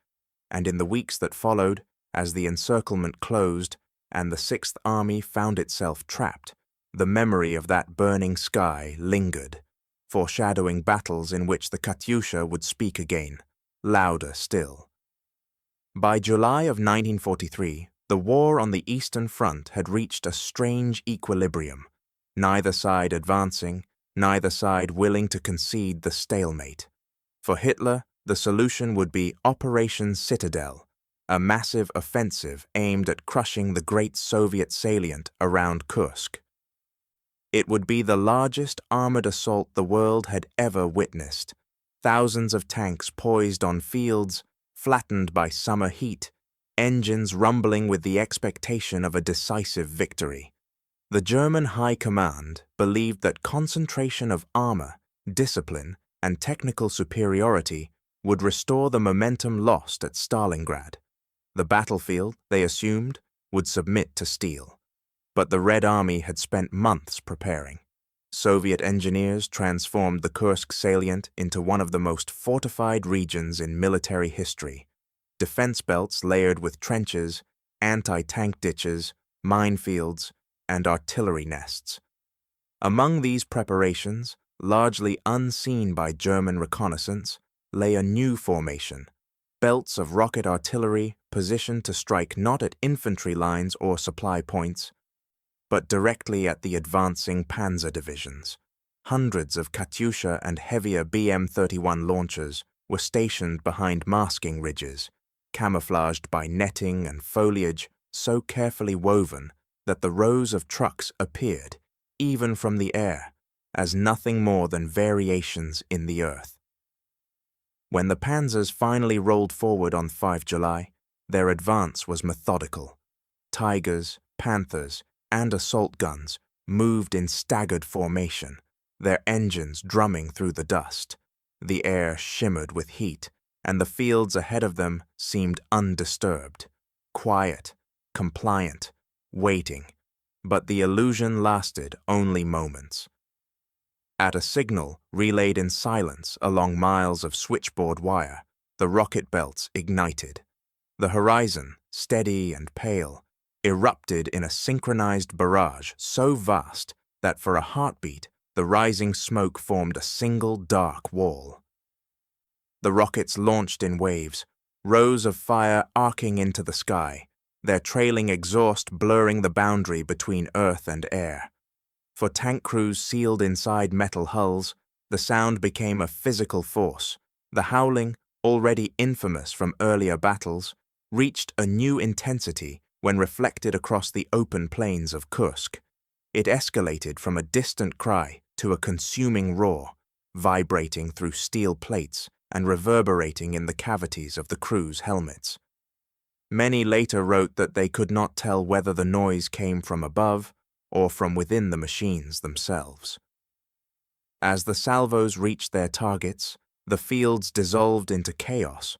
And in the weeks that followed, as the encirclement closed and the Sixth Army found itself trapped, the memory of that burning sky lingered, foreshadowing battles in which the Katyusha would speak again, louder still. By July of 1943, the war on the Eastern Front had reached a strange equilibrium, neither side advancing, neither side willing to concede the stalemate. For Hitler, the solution would be Operation Citadel, a massive offensive aimed at crushing the great Soviet salient around Kursk. It would be the largest armored assault the world had ever witnessed, thousands of tanks poised on fields, flattened by summer heat, engines rumbling with the expectation of a decisive victory. The German High Command believed that concentration of armor, discipline, and technical superiority would restore the momentum lost at Stalingrad. The battlefield, they assumed, would submit to steel. But the Red Army had spent months preparing. Soviet engineers transformed the Kursk salient into one of the most fortified regions in military history. Defense belts layered with trenches, anti-tank ditches, minefields, and artillery nests. Among these preparations, largely unseen by German reconnaissance, lay a new formation, belts of rocket artillery positioned to strike not at infantry lines or supply points, but directly at the advancing panzer divisions. Hundreds of Katyusha and heavier BM-31 launchers were stationed behind masking ridges, camouflaged by netting and foliage so carefully woven that the rows of trucks appeared, even from the air, as nothing more than variations in the earth. When the panzers finally rolled forward on 5 July, their advance was methodical. Tigers, Panthers, and assault guns moved in staggered formation, their engines drumming through the dust. The air shimmered with heat, and the fields ahead of them seemed undisturbed, quiet, compliant, waiting. But the illusion lasted only moments. At a signal relayed in silence along miles of switchboard wire, the rocket belts ignited. The horizon, steady and pale, erupted in a synchronized barrage so vast that for a heartbeat the rising smoke formed a single dark wall. The rockets launched in waves, rows of fire arcing into the sky, their trailing exhaust blurring the boundary between earth and air. For tank crews sealed inside metal hulls, the sound became a physical force. The howling, already infamous from earlier battles, reached a new intensity when reflected across the open plains of Kursk. It escalated from a distant cry to a consuming roar, vibrating through steel plates and reverberating in the cavities of the crews' helmets. Many later wrote that they could not tell whether the noise came from above or from within the machines themselves. As the salvos reached their targets, the fields dissolved into chaos.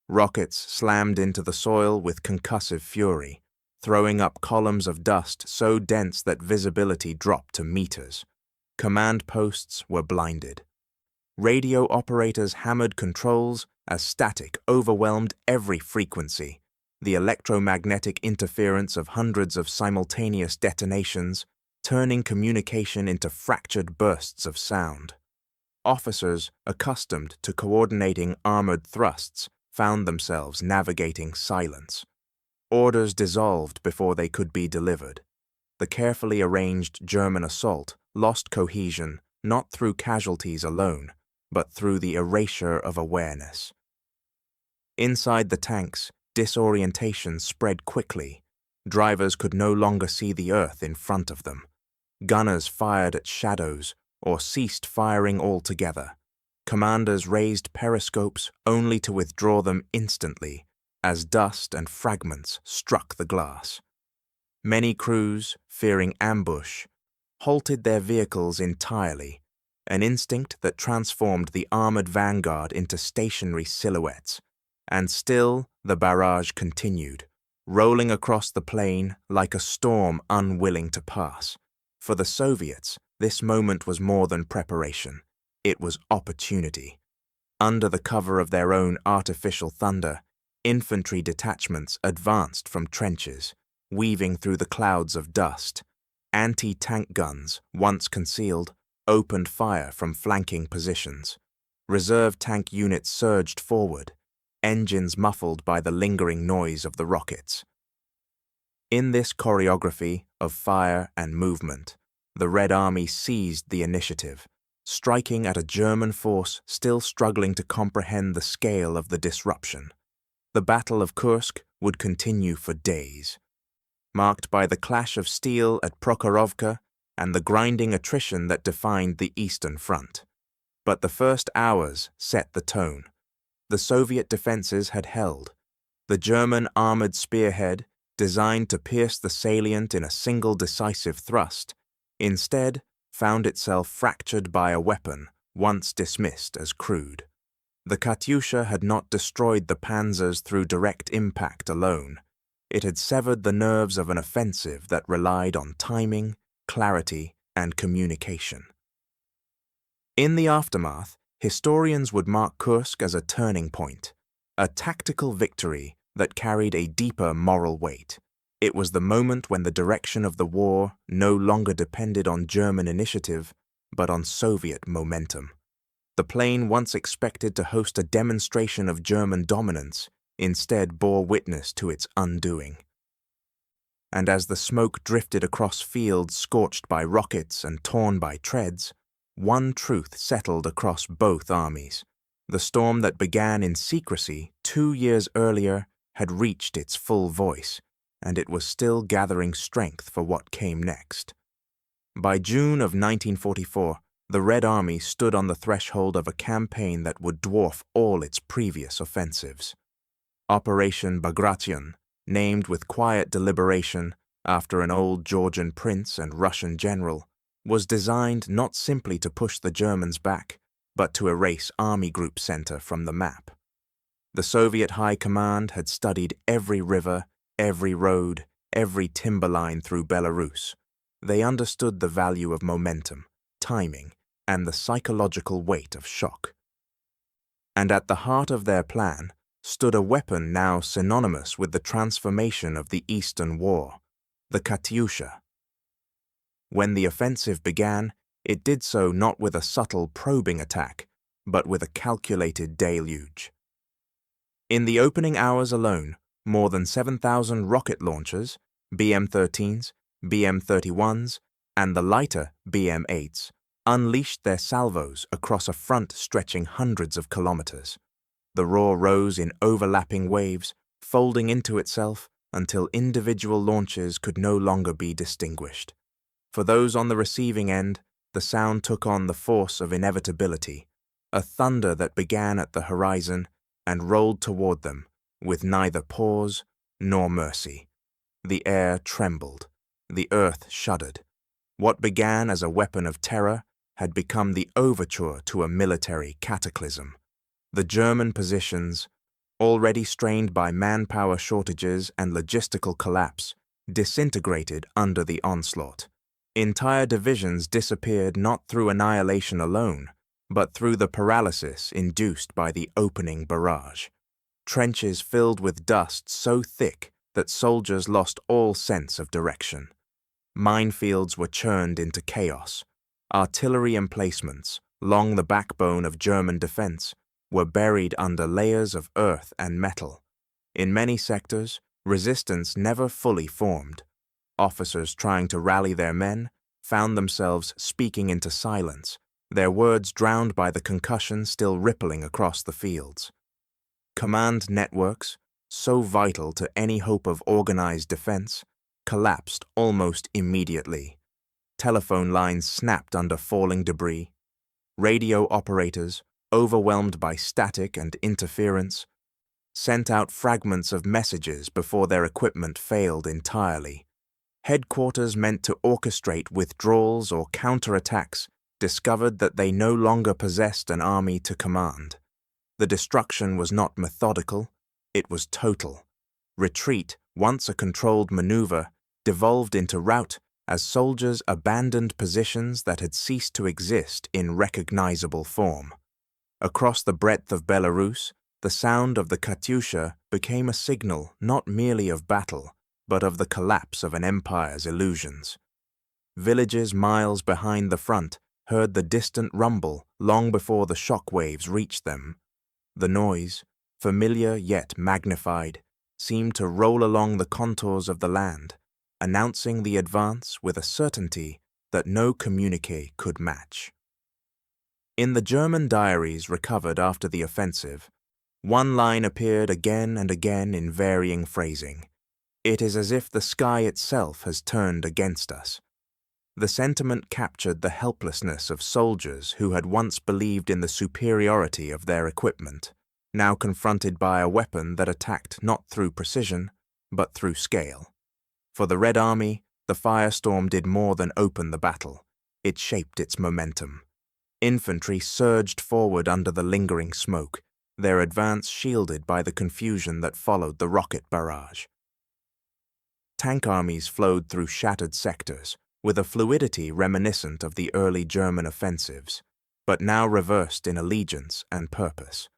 Rockets slammed into the soil with concussive fury, throwing up columns of dust so dense that visibility dropped to meters. Command posts were blinded. Radio operators hammered controls as static overwhelmed every frequency. The electromagnetic interference of hundreds of simultaneous detonations, turning communication into fractured bursts of sound. Officers accustomed to coordinating armored thrusts found themselves navigating silence. Orders dissolved before they could be delivered. The carefully arranged German assault lost cohesion not through casualties alone, but through the erasure of awareness. Inside the tanks, disorientation spread quickly. Drivers could no longer see the earth in front of them. Gunners fired at shadows or ceased firing altogether. Commanders raised periscopes only to withdraw them instantly, as dust and fragments struck the glass. Many crews, fearing ambush, halted their vehicles entirely, an instinct that transformed the armored vanguard into stationary silhouettes. And still the barrage continued, rolling across the plain like a storm unwilling to pass. For the Soviets, this moment was more than preparation. It was opportunity. Under the cover of their own artificial thunder, infantry detachments advanced from trenches, weaving through the clouds of dust. Anti-tank guns, once concealed, opened fire from flanking positions. Reserve tank units surged forward, engines muffled by the lingering noise of the rockets. In this choreography of fire and movement, the Red Army seized the initiative, striking at a German force still struggling to comprehend the scale of the disruption. The Battle of Kursk would continue for days, marked by the clash of steel at Prokhorovka and the grinding attrition that defined the Eastern Front. But the first hours set the tone. The Soviet defenses had held. The German armored spearhead, designed to pierce the salient in a single decisive thrust, instead found itself fractured by a weapon once dismissed as crude. The Katyusha had not destroyed the panzers through direct impact alone. It had severed the nerves of an offensive that relied on timing, clarity, and communication. In the aftermath, historians would mark Kursk as a turning point, a tactical victory that carried a deeper moral weight. It was the moment when the direction of the war no longer depended on German initiative, but on Soviet momentum. The plain once expected to host a demonstration of German dominance instead bore witness to its undoing. And as the smoke drifted across fields scorched by rockets and torn by treads, one truth settled across both armies. The storm that began in secrecy 2 years earlier had reached its full voice, and it was still gathering strength for what came next. By June of 1944, the Red Army stood on the threshold of a campaign that would dwarf all its previous offensives. Operation Bagration, named with quiet deliberation after an old Georgian prince and Russian general, was designed not simply to push the Germans back, but to erase Army Group Center from the map. The Soviet High Command had studied every river, every road, every timberline through Belarus. They understood the value of momentum, timing, and the psychological weight of shock. And at the heart of their plan stood a weapon now synonymous with the transformation of the Eastern War, the Katyusha. When the offensive began, it did so not with a subtle probing attack, but with a calculated deluge. In the opening hours alone, more than 7,000 rocket launchers, BM-13s, BM-31s, and the lighter BM-8s unleashed their salvos across a front stretching hundreds of kilometers. The roar rose in overlapping waves, folding into itself until individual launches could no longer be distinguished. For those on the receiving end, the sound took on the force of inevitability, a thunder that began at the horizon and rolled toward them, with neither pause nor mercy. The air trembled, the earth shuddered. What began as a weapon of terror had become the overture to a military cataclysm. The German positions, already strained by manpower shortages and logistical collapse, disintegrated under the onslaught. Entire divisions disappeared not through annihilation alone, but through the paralysis induced by the opening barrage. Trenches filled with dust so thick that soldiers lost all sense of direction. Minefields were churned into chaos. Artillery emplacements, long the backbone of German defense, were buried under layers of earth and metal. In many sectors, resistance never fully formed. Officers trying to rally their men found themselves speaking into silence, their words drowned by the concussion still rippling across the fields. Command networks, so vital to any hope of organized defense, collapsed almost immediately. Telephone lines snapped under falling debris. Radio operators, overwhelmed by static and interference, sent out fragments of messages before their equipment failed entirely. Headquarters meant to orchestrate withdrawals or counterattacks discovered that they no longer possessed an army to command. The destruction was not methodical, it was total. Retreat, once a controlled maneuver, devolved into rout as soldiers abandoned positions that had ceased to exist in recognizable form. Across the breadth of Belarus, the sound of the Katyusha became a signal not merely of battle, but of the collapse of an empire's illusions. Villages miles behind the front heard the distant rumble long before the shock waves reached them. The noise, familiar yet magnified, seemed to roll along the contours of the land, announcing the advance with a certainty that no communique could match. In the German diaries recovered after the offensive, one line appeared again and again in varying phrasing. "It is as if the sky itself has turned against us." The sentiment captured the helplessness of soldiers who had once believed in the superiority of their equipment, now confronted by a weapon that attacked not through precision, but through scale. For the Red Army, the firestorm did more than open the battle. It shaped its momentum. Infantry surged forward under the lingering smoke, their advance shielded by the confusion that followed the rocket barrage. Tank armies flowed through shattered sectors, with a fluidity reminiscent of the early German offensives, but now reversed in allegiance and purpose.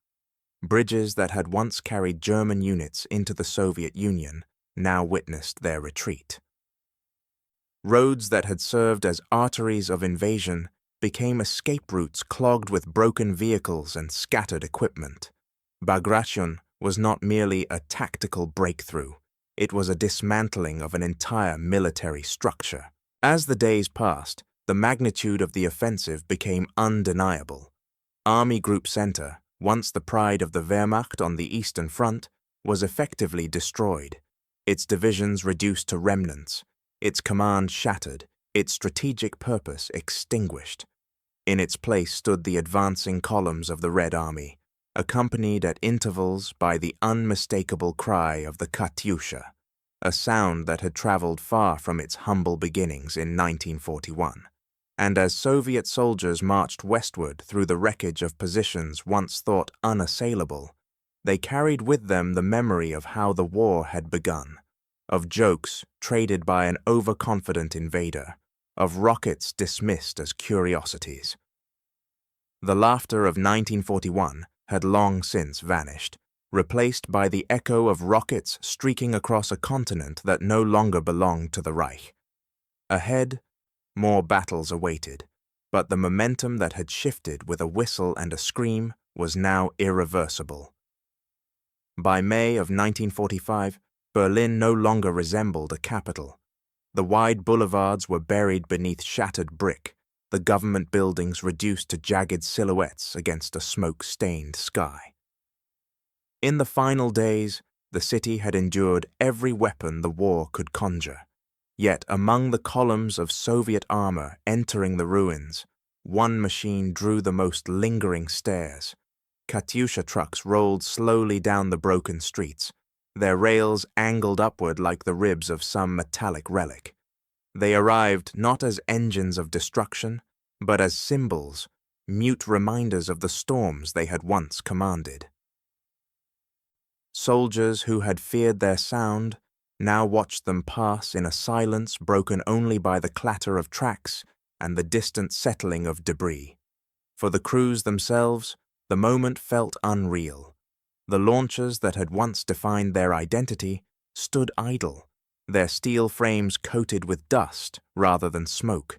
Bridges that had once carried German units into the Soviet Union now witnessed their retreat. Roads that had served as arteries of invasion became escape routes clogged with broken vehicles and scattered equipment. Bagration was not merely a tactical breakthrough, it was a dismantling of an entire military structure. As the days passed, the magnitude of the offensive became undeniable. Army Group Center, once the pride of the Wehrmacht on the Eastern Front, was effectively destroyed, its divisions reduced to remnants, its command shattered, its strategic purpose extinguished. In its place stood the advancing columns of the Red Army, accompanied at intervals by the unmistakable cry of the Katyusha, a sound that had traveled far from its humble beginnings in 1941. And as Soviet soldiers marched westward through the wreckage of positions once thought unassailable, they carried with them the memory of how the war had begun, of jokes traded by an overconfident invader, of rockets dismissed as curiosities. The laughter of 1941 had long since vanished, replaced by the echo of rockets streaking across a continent that no longer belonged to the Reich. Ahead, more battles awaited, but the momentum that had shifted with a whistle and a scream was now irreversible. By May of 1945, Berlin no longer resembled a capital. The wide boulevards were buried beneath shattered brick, the government buildings reduced to jagged silhouettes against a smoke-stained sky. In the final days, the city had endured every weapon the war could conjure. Yet among the columns of Soviet armor entering the ruins, one machine drew the most lingering stares. Katyusha trucks rolled slowly down the broken streets, their rails angled upward like the ribs of some metallic relic. They arrived not as engines of destruction, but as symbols, mute reminders of the storms they had once commanded. Soldiers who had feared their sound now watched them pass in a silence broken only by the clatter of tracks and the distant settling of debris. For the crews themselves, the moment felt unreal. The launchers that had once defined their identity stood idle, their steel frames coated with dust rather than smoke.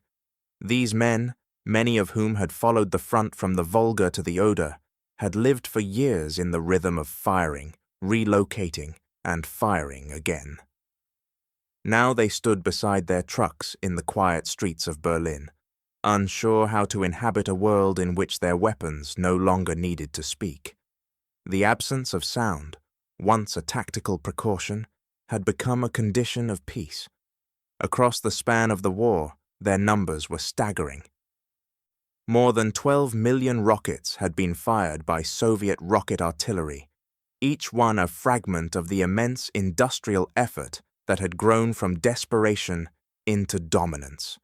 These men, many of whom had followed the front from the Volga to the Oder, had lived for years in the rhythm of firing, relocating, and firing again. Now they stood beside their trucks in the quiet streets of Berlin, unsure how to inhabit a world in which their weapons no longer needed to speak. The absence of sound, once a tactical precaution, had become a condition of peace. Across the span of the war, their numbers were staggering. More than 12 million rockets had been fired by Soviet rocket artillery, each one a fragment of the immense industrial effort that had grown from desperation into dominance.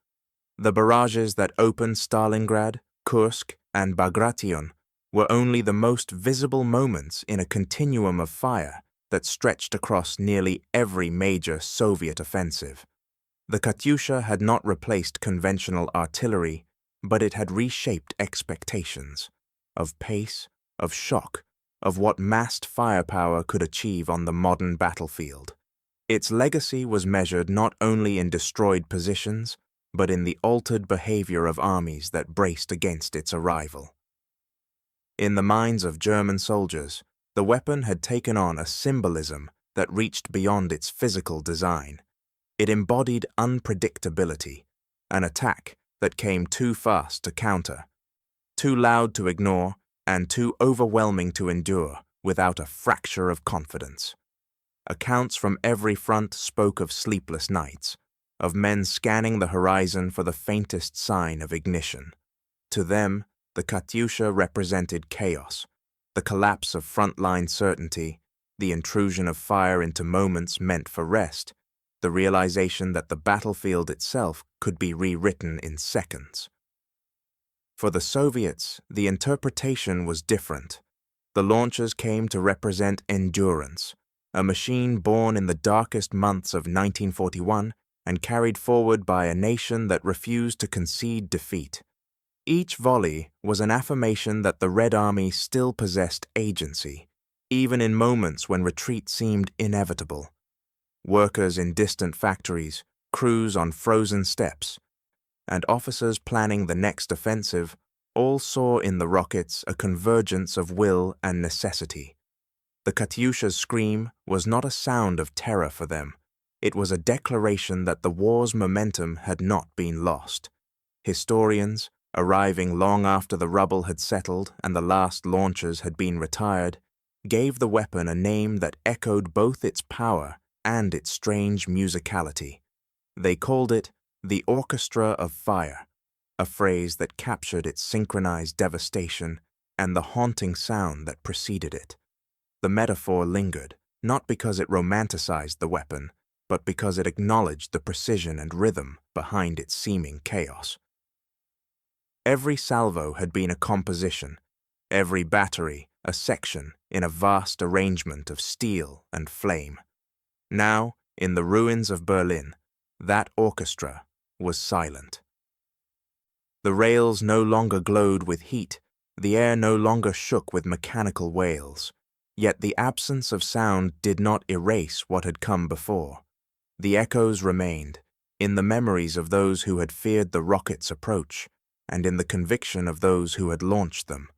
The barrages that opened Stalingrad, Kursk, and Bagration were only the most visible moments in a continuum of fire that stretched across nearly every major Soviet offensive. The Katyusha had not replaced conventional artillery, but it had reshaped expectations of pace, of shock, of what massed firepower could achieve on the modern battlefield. Its legacy was measured not only in destroyed positions, but in the altered behavior of armies that braced against its arrival. In the minds of German soldiers, the weapon had taken on a symbolism that reached beyond its physical design. It embodied unpredictability, an attack that came too fast to counter, too loud to ignore, and too overwhelming to endure without a fracture of confidence. Accounts from every front spoke of sleepless nights, of men scanning the horizon for the faintest sign of ignition. To them, the Katyusha represented chaos, the collapse of frontline certainty, the intrusion of fire into moments meant for rest, the realization that the battlefield itself could be rewritten in seconds. For the Soviets, the interpretation was different. The launchers came to represent endurance, a machine born in the darkest months of 1941 and carried forward by a nation that refused to concede defeat. Each volley was an affirmation that the Red Army still possessed agency, even in moments when retreat seemed inevitable. Workers in distant factories, crews on frozen steps, and officers planning the next offensive all saw in the rockets a convergence of will and necessity. The Katyusha's scream was not a sound of terror for them. It was a declaration that the war's momentum had not been lost. Historians, arriving long after the rubble had settled and the last launchers had been retired, gave the weapon a name that echoed both its power and its strange musicality. They called it the Orchestra of Fire, a phrase that captured its synchronized devastation and the haunting sound that preceded it. The metaphor lingered, not because it romanticized the weapon, but because it acknowledged the precision and rhythm behind its seeming chaos. Every salvo had been a composition, every battery a section in a vast arrangement of steel and flame. Now, in the ruins of Berlin, that orchestra was silent. The rails no longer glowed with heat, the air no longer shook with mechanical wails. Yet the absence of sound did not erase what had come before. The echoes remained, in the memories of those who had feared the rocket's approach, and in the conviction of those who had launched them.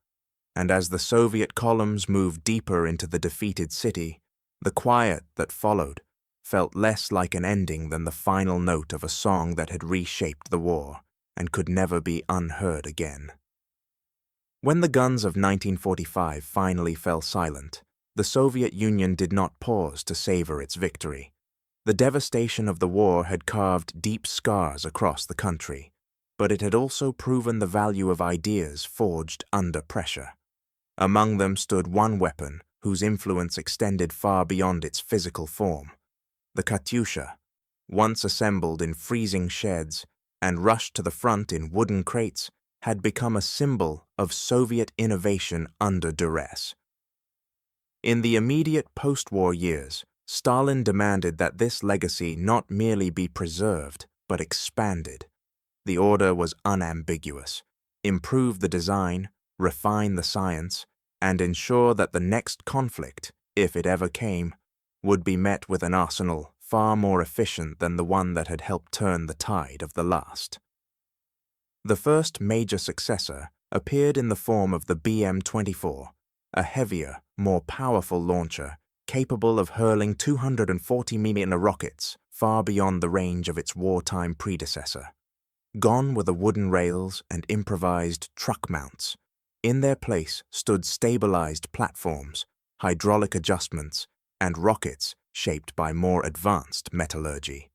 And as the Soviet columns moved deeper into the defeated city, the quiet that followed felt less like an ending than the final note of a song that had reshaped the war and could never be unheard again. When the guns of 1945 finally fell silent, the Soviet Union did not pause to savor its victory. The devastation of the war had carved deep scars across the country, but it had also proven the value of ideas forged under pressure. Among them stood one weapon whose influence extended far beyond its physical form. The Katyusha, once assembled in freezing sheds and rushed to the front in wooden crates, had become a symbol of Soviet innovation under duress. In the immediate post-war years, Stalin demanded that this legacy not merely be preserved, but expanded. The order was unambiguous: improve the design, refine the science, and ensure that the next conflict, if it ever came, would be met with an arsenal far more efficient than the one that had helped turn the tide of the last. The first major successor appeared in the form of the BM-24, a heavier, more powerful launcher capable of hurling 240 mm rockets far beyond the range of its wartime predecessor. Gone were the wooden rails and improvised truck mounts. In their place stood stabilized platforms, hydraulic adjustments, and rockets shaped by more advanced metallurgy.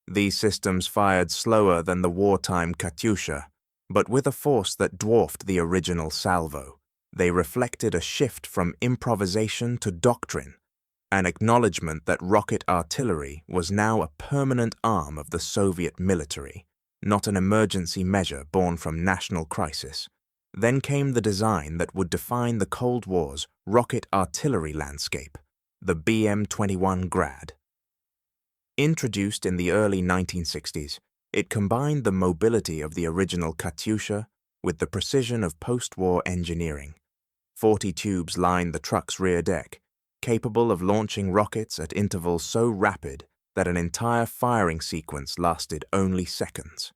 These systems fired slower than the wartime Katyusha, but with a force that dwarfed the original salvo. They reflected a shift from improvisation to doctrine, an acknowledgement that rocket artillery was now a permanent arm of the Soviet military, not an emergency measure born from national crisis. Then came the design that would define the Cold War's rocket artillery landscape, the BM-21 Grad. Introduced in the early 1960s, it combined the mobility of the original Katyusha with the precision of post-war engineering. 40 tubes lined the truck's rear deck, capable of launching rockets at intervals so rapid that an entire firing sequence lasted only seconds.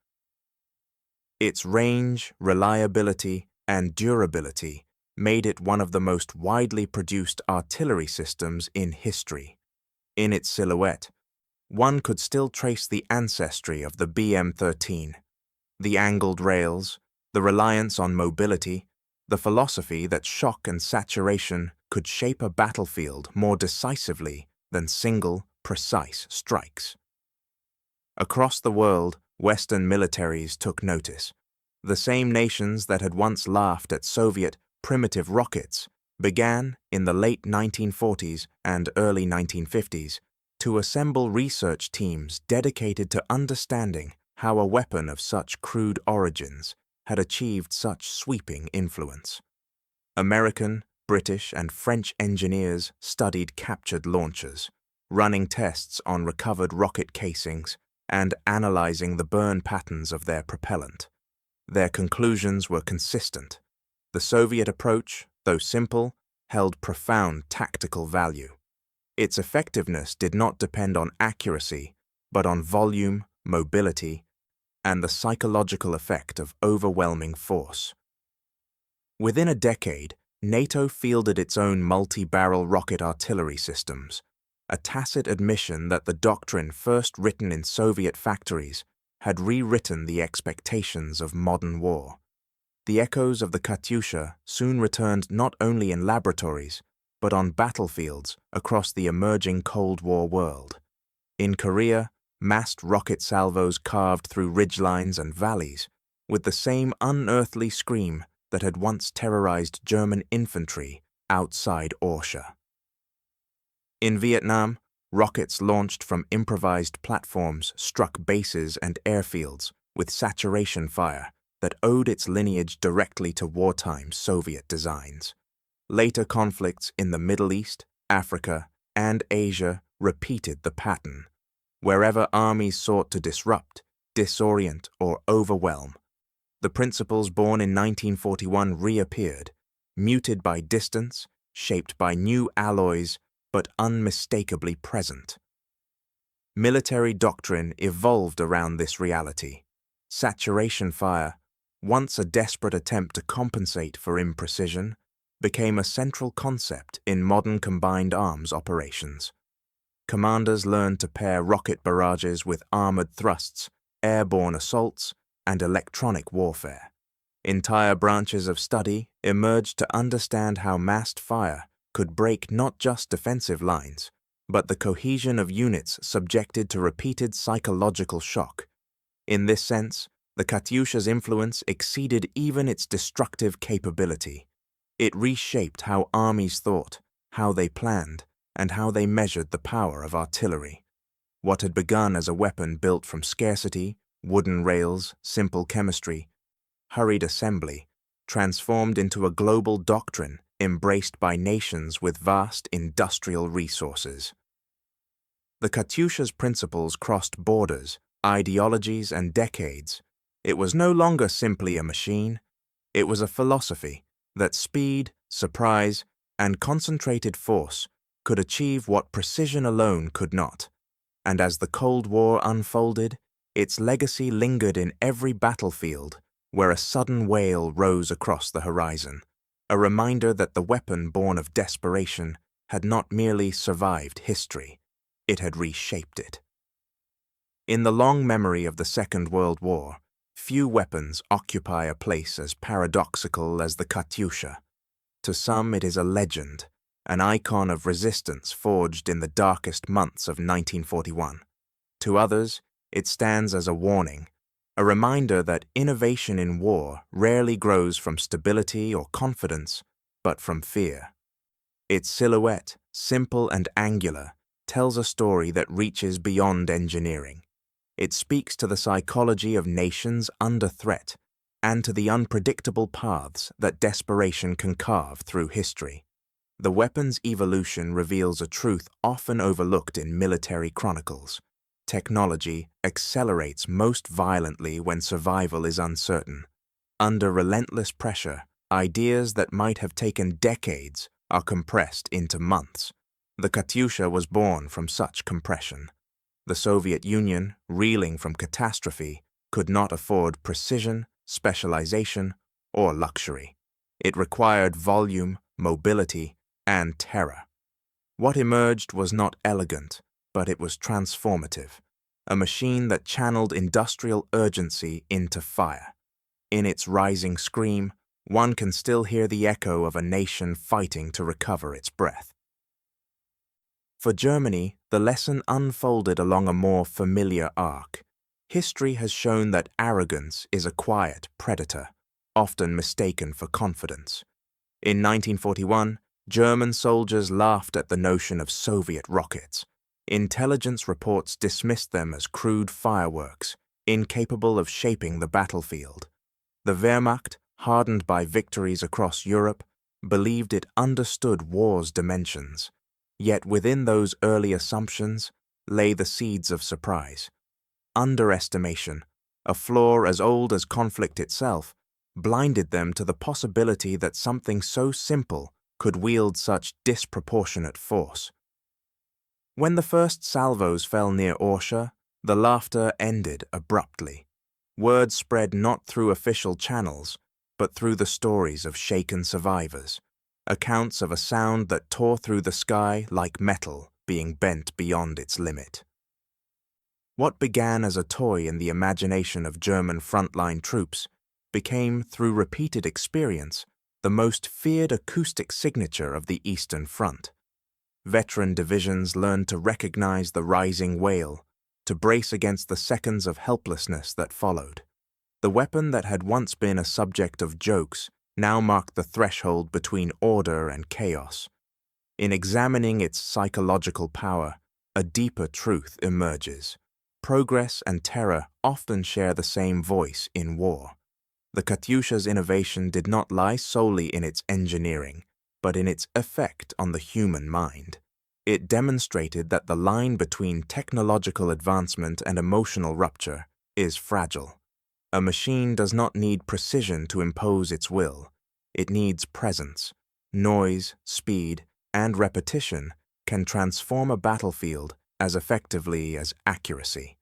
Its range, reliability, and durability made it one of the most widely produced artillery systems in history. In its silhouette, one could still trace the ancestry of the BM-13, the angled rails, the reliance on mobility, the philosophy that shock and saturation could shape a battlefield more decisively than single, precise strikes. Across the world, Western militaries took notice. The same nations that had once laughed at Soviet primitive rockets began, in the late 1940s and early 1950s, to assemble research teams dedicated to understanding how a weapon of such crude origins had achieved such sweeping influence. American, British, and French engineers studied captured launchers, running tests on recovered rocket casings and analyzing the burn patterns of their propellant. Their conclusions were consistent. The Soviet approach, though simple, held profound tactical value. Its effectiveness did not depend on accuracy, but on volume, mobility, and the psychological effect of overwhelming force. Within a decade, NATO fielded its own multi-barrel rocket artillery systems, a tacit admission that the doctrine first written in Soviet factories had rewritten the expectations of modern war. The echoes of the Katyusha soon returned not only in laboratories, but on battlefields across the emerging Cold War world. In Korea, massed rocket salvos carved through ridgelines and valleys, with the same unearthly scream that had once terrorized German infantry outside Orsha. In Vietnam, rockets launched from improvised platforms struck bases and airfields with saturation fire that owed its lineage directly to wartime Soviet designs. Later conflicts in the Middle East, Africa, and Asia repeated the pattern. Wherever armies sought to disrupt, disorient, or overwhelm, the principles born in 1941 reappeared, muted by distance, shaped by new alloys, but unmistakably present. Military doctrine evolved around this reality. Saturation fire, once a desperate attempt to compensate for imprecision, became a central concept in modern combined arms operations. Commanders learned to pair rocket barrages with armored thrusts, airborne assaults, and electronic warfare. Entire branches of study emerged to understand how massed fire could break not just defensive lines, but the cohesion of units subjected to repeated psychological shock. In this sense, the Katyusha's influence exceeded even its destructive capability. It reshaped how armies thought, how they planned, and how they measured the power of artillery. What had begun as a weapon built from scarcity, wooden rails, simple chemistry, hurried assembly, transformed into a global doctrine embraced by nations with vast industrial resources. The Katyusha's principles crossed borders, ideologies, and decades. It was no longer simply a machine. It was a philosophy that speed, surprise, and concentrated force could achieve what precision alone could not. And as the Cold War unfolded, its legacy lingered in every battlefield where a sudden wail rose across the horizon, a reminder that the weapon born of desperation had not merely survived history, it had reshaped it. In the long memory of the Second World War, few weapons occupy a place as paradoxical as the Katyusha. To some it is a legend, an icon of resistance forged in the darkest months of 1941. To others, it stands as a warning, a reminder that innovation in war rarely grows from stability or confidence, but from fear. Its silhouette, simple and angular, tells a story that reaches beyond engineering. It speaks to the psychology of nations under threat and to the unpredictable paths that desperation can carve through history. The weapon's evolution reveals a truth often overlooked in military chronicles. Technology accelerates most violently when survival is uncertain. Under relentless pressure, ideas that might have taken decades are compressed into months. The Katyusha was born from such compression. The Soviet Union, reeling from catastrophe, could not afford precision, specialization, or luxury. It required volume, mobility, and terror. What emerged was not elegant, but it was transformative, a machine that channeled industrial urgency into fire. In its rising scream, one can still hear the echo of a nation fighting to recover its breath. For Germany, the lesson unfolded along a more familiar arc. History has shown that arrogance is a quiet predator, often mistaken for confidence. In 1941, German soldiers laughed at the notion of Soviet rockets. Intelligence reports dismissed them as crude fireworks, incapable of shaping the battlefield. The Wehrmacht, hardened by victories across Europe, believed it understood war's dimensions. Yet within those early assumptions lay the seeds of surprise. Underestimation, a flaw as old as conflict itself, blinded them to the possibility that something so simple could wield such disproportionate force. When the first salvos fell near Orsha, the laughter ended abruptly. Word spread not through official channels, but through the stories of shaken survivors, accounts of a sound that tore through the sky like metal being bent beyond its limit. What began as a toy in the imagination of German frontline troops became, through repeated experience, the most feared acoustic signature of the Eastern Front. Veteran divisions learned to recognize the rising wail, to brace against the seconds of helplessness that followed. The weapon that had once been a subject of jokes now marked the threshold between order and chaos. In examining its psychological power, a deeper truth emerges. Progress and terror often share the same voice in war. The Katyusha's innovation did not lie solely in its engineering, but in its effect on the human mind. It demonstrated that the line between technological advancement and emotional rupture is fragile. A machine does not need precision to impose its will. It needs presence. Noise, speed, and repetition can transform a battlefield as effectively as accuracy.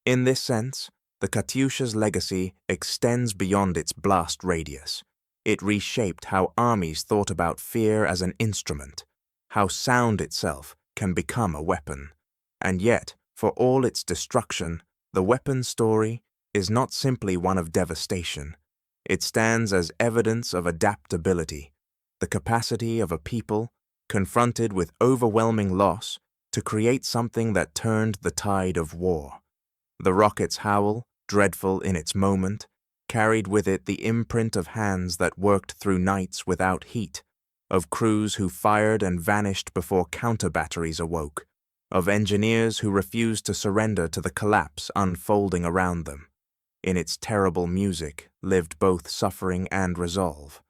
In this sense, the Katyusha's legacy extends beyond its blast radius. It reshaped how armies thought about fear as an instrument, how sound itself can become a weapon. And yet, for all its destruction, the weapon's story is not simply one of devastation. It stands as evidence of adaptability, the capacity of a people, confronted with overwhelming loss, to create something that turned the tide of war. The rocket's howl, dreadful in its moment, carried with it the imprint of hands that worked through nights without heat, of crews who fired and vanished before counter-batteries awoke, of engineers who refused to surrender to the collapse unfolding around them. In its terrible music lived both suffering and resolve.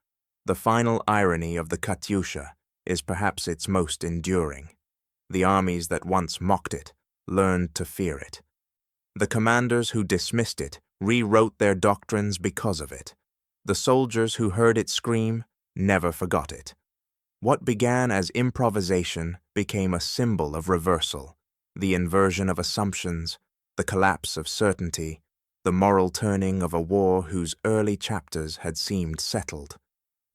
The final irony of the Katyusha is perhaps its most enduring. The armies that once mocked it learned to fear it. The commanders who dismissed it rewrote their doctrines because of it. The soldiers who heard it scream never forgot it. What began as improvisation became a symbol of reversal, the inversion of assumptions, the collapse of certainty, the moral turning of a war whose early chapters had seemed settled.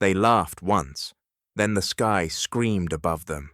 They laughed once, then the sky screamed above them,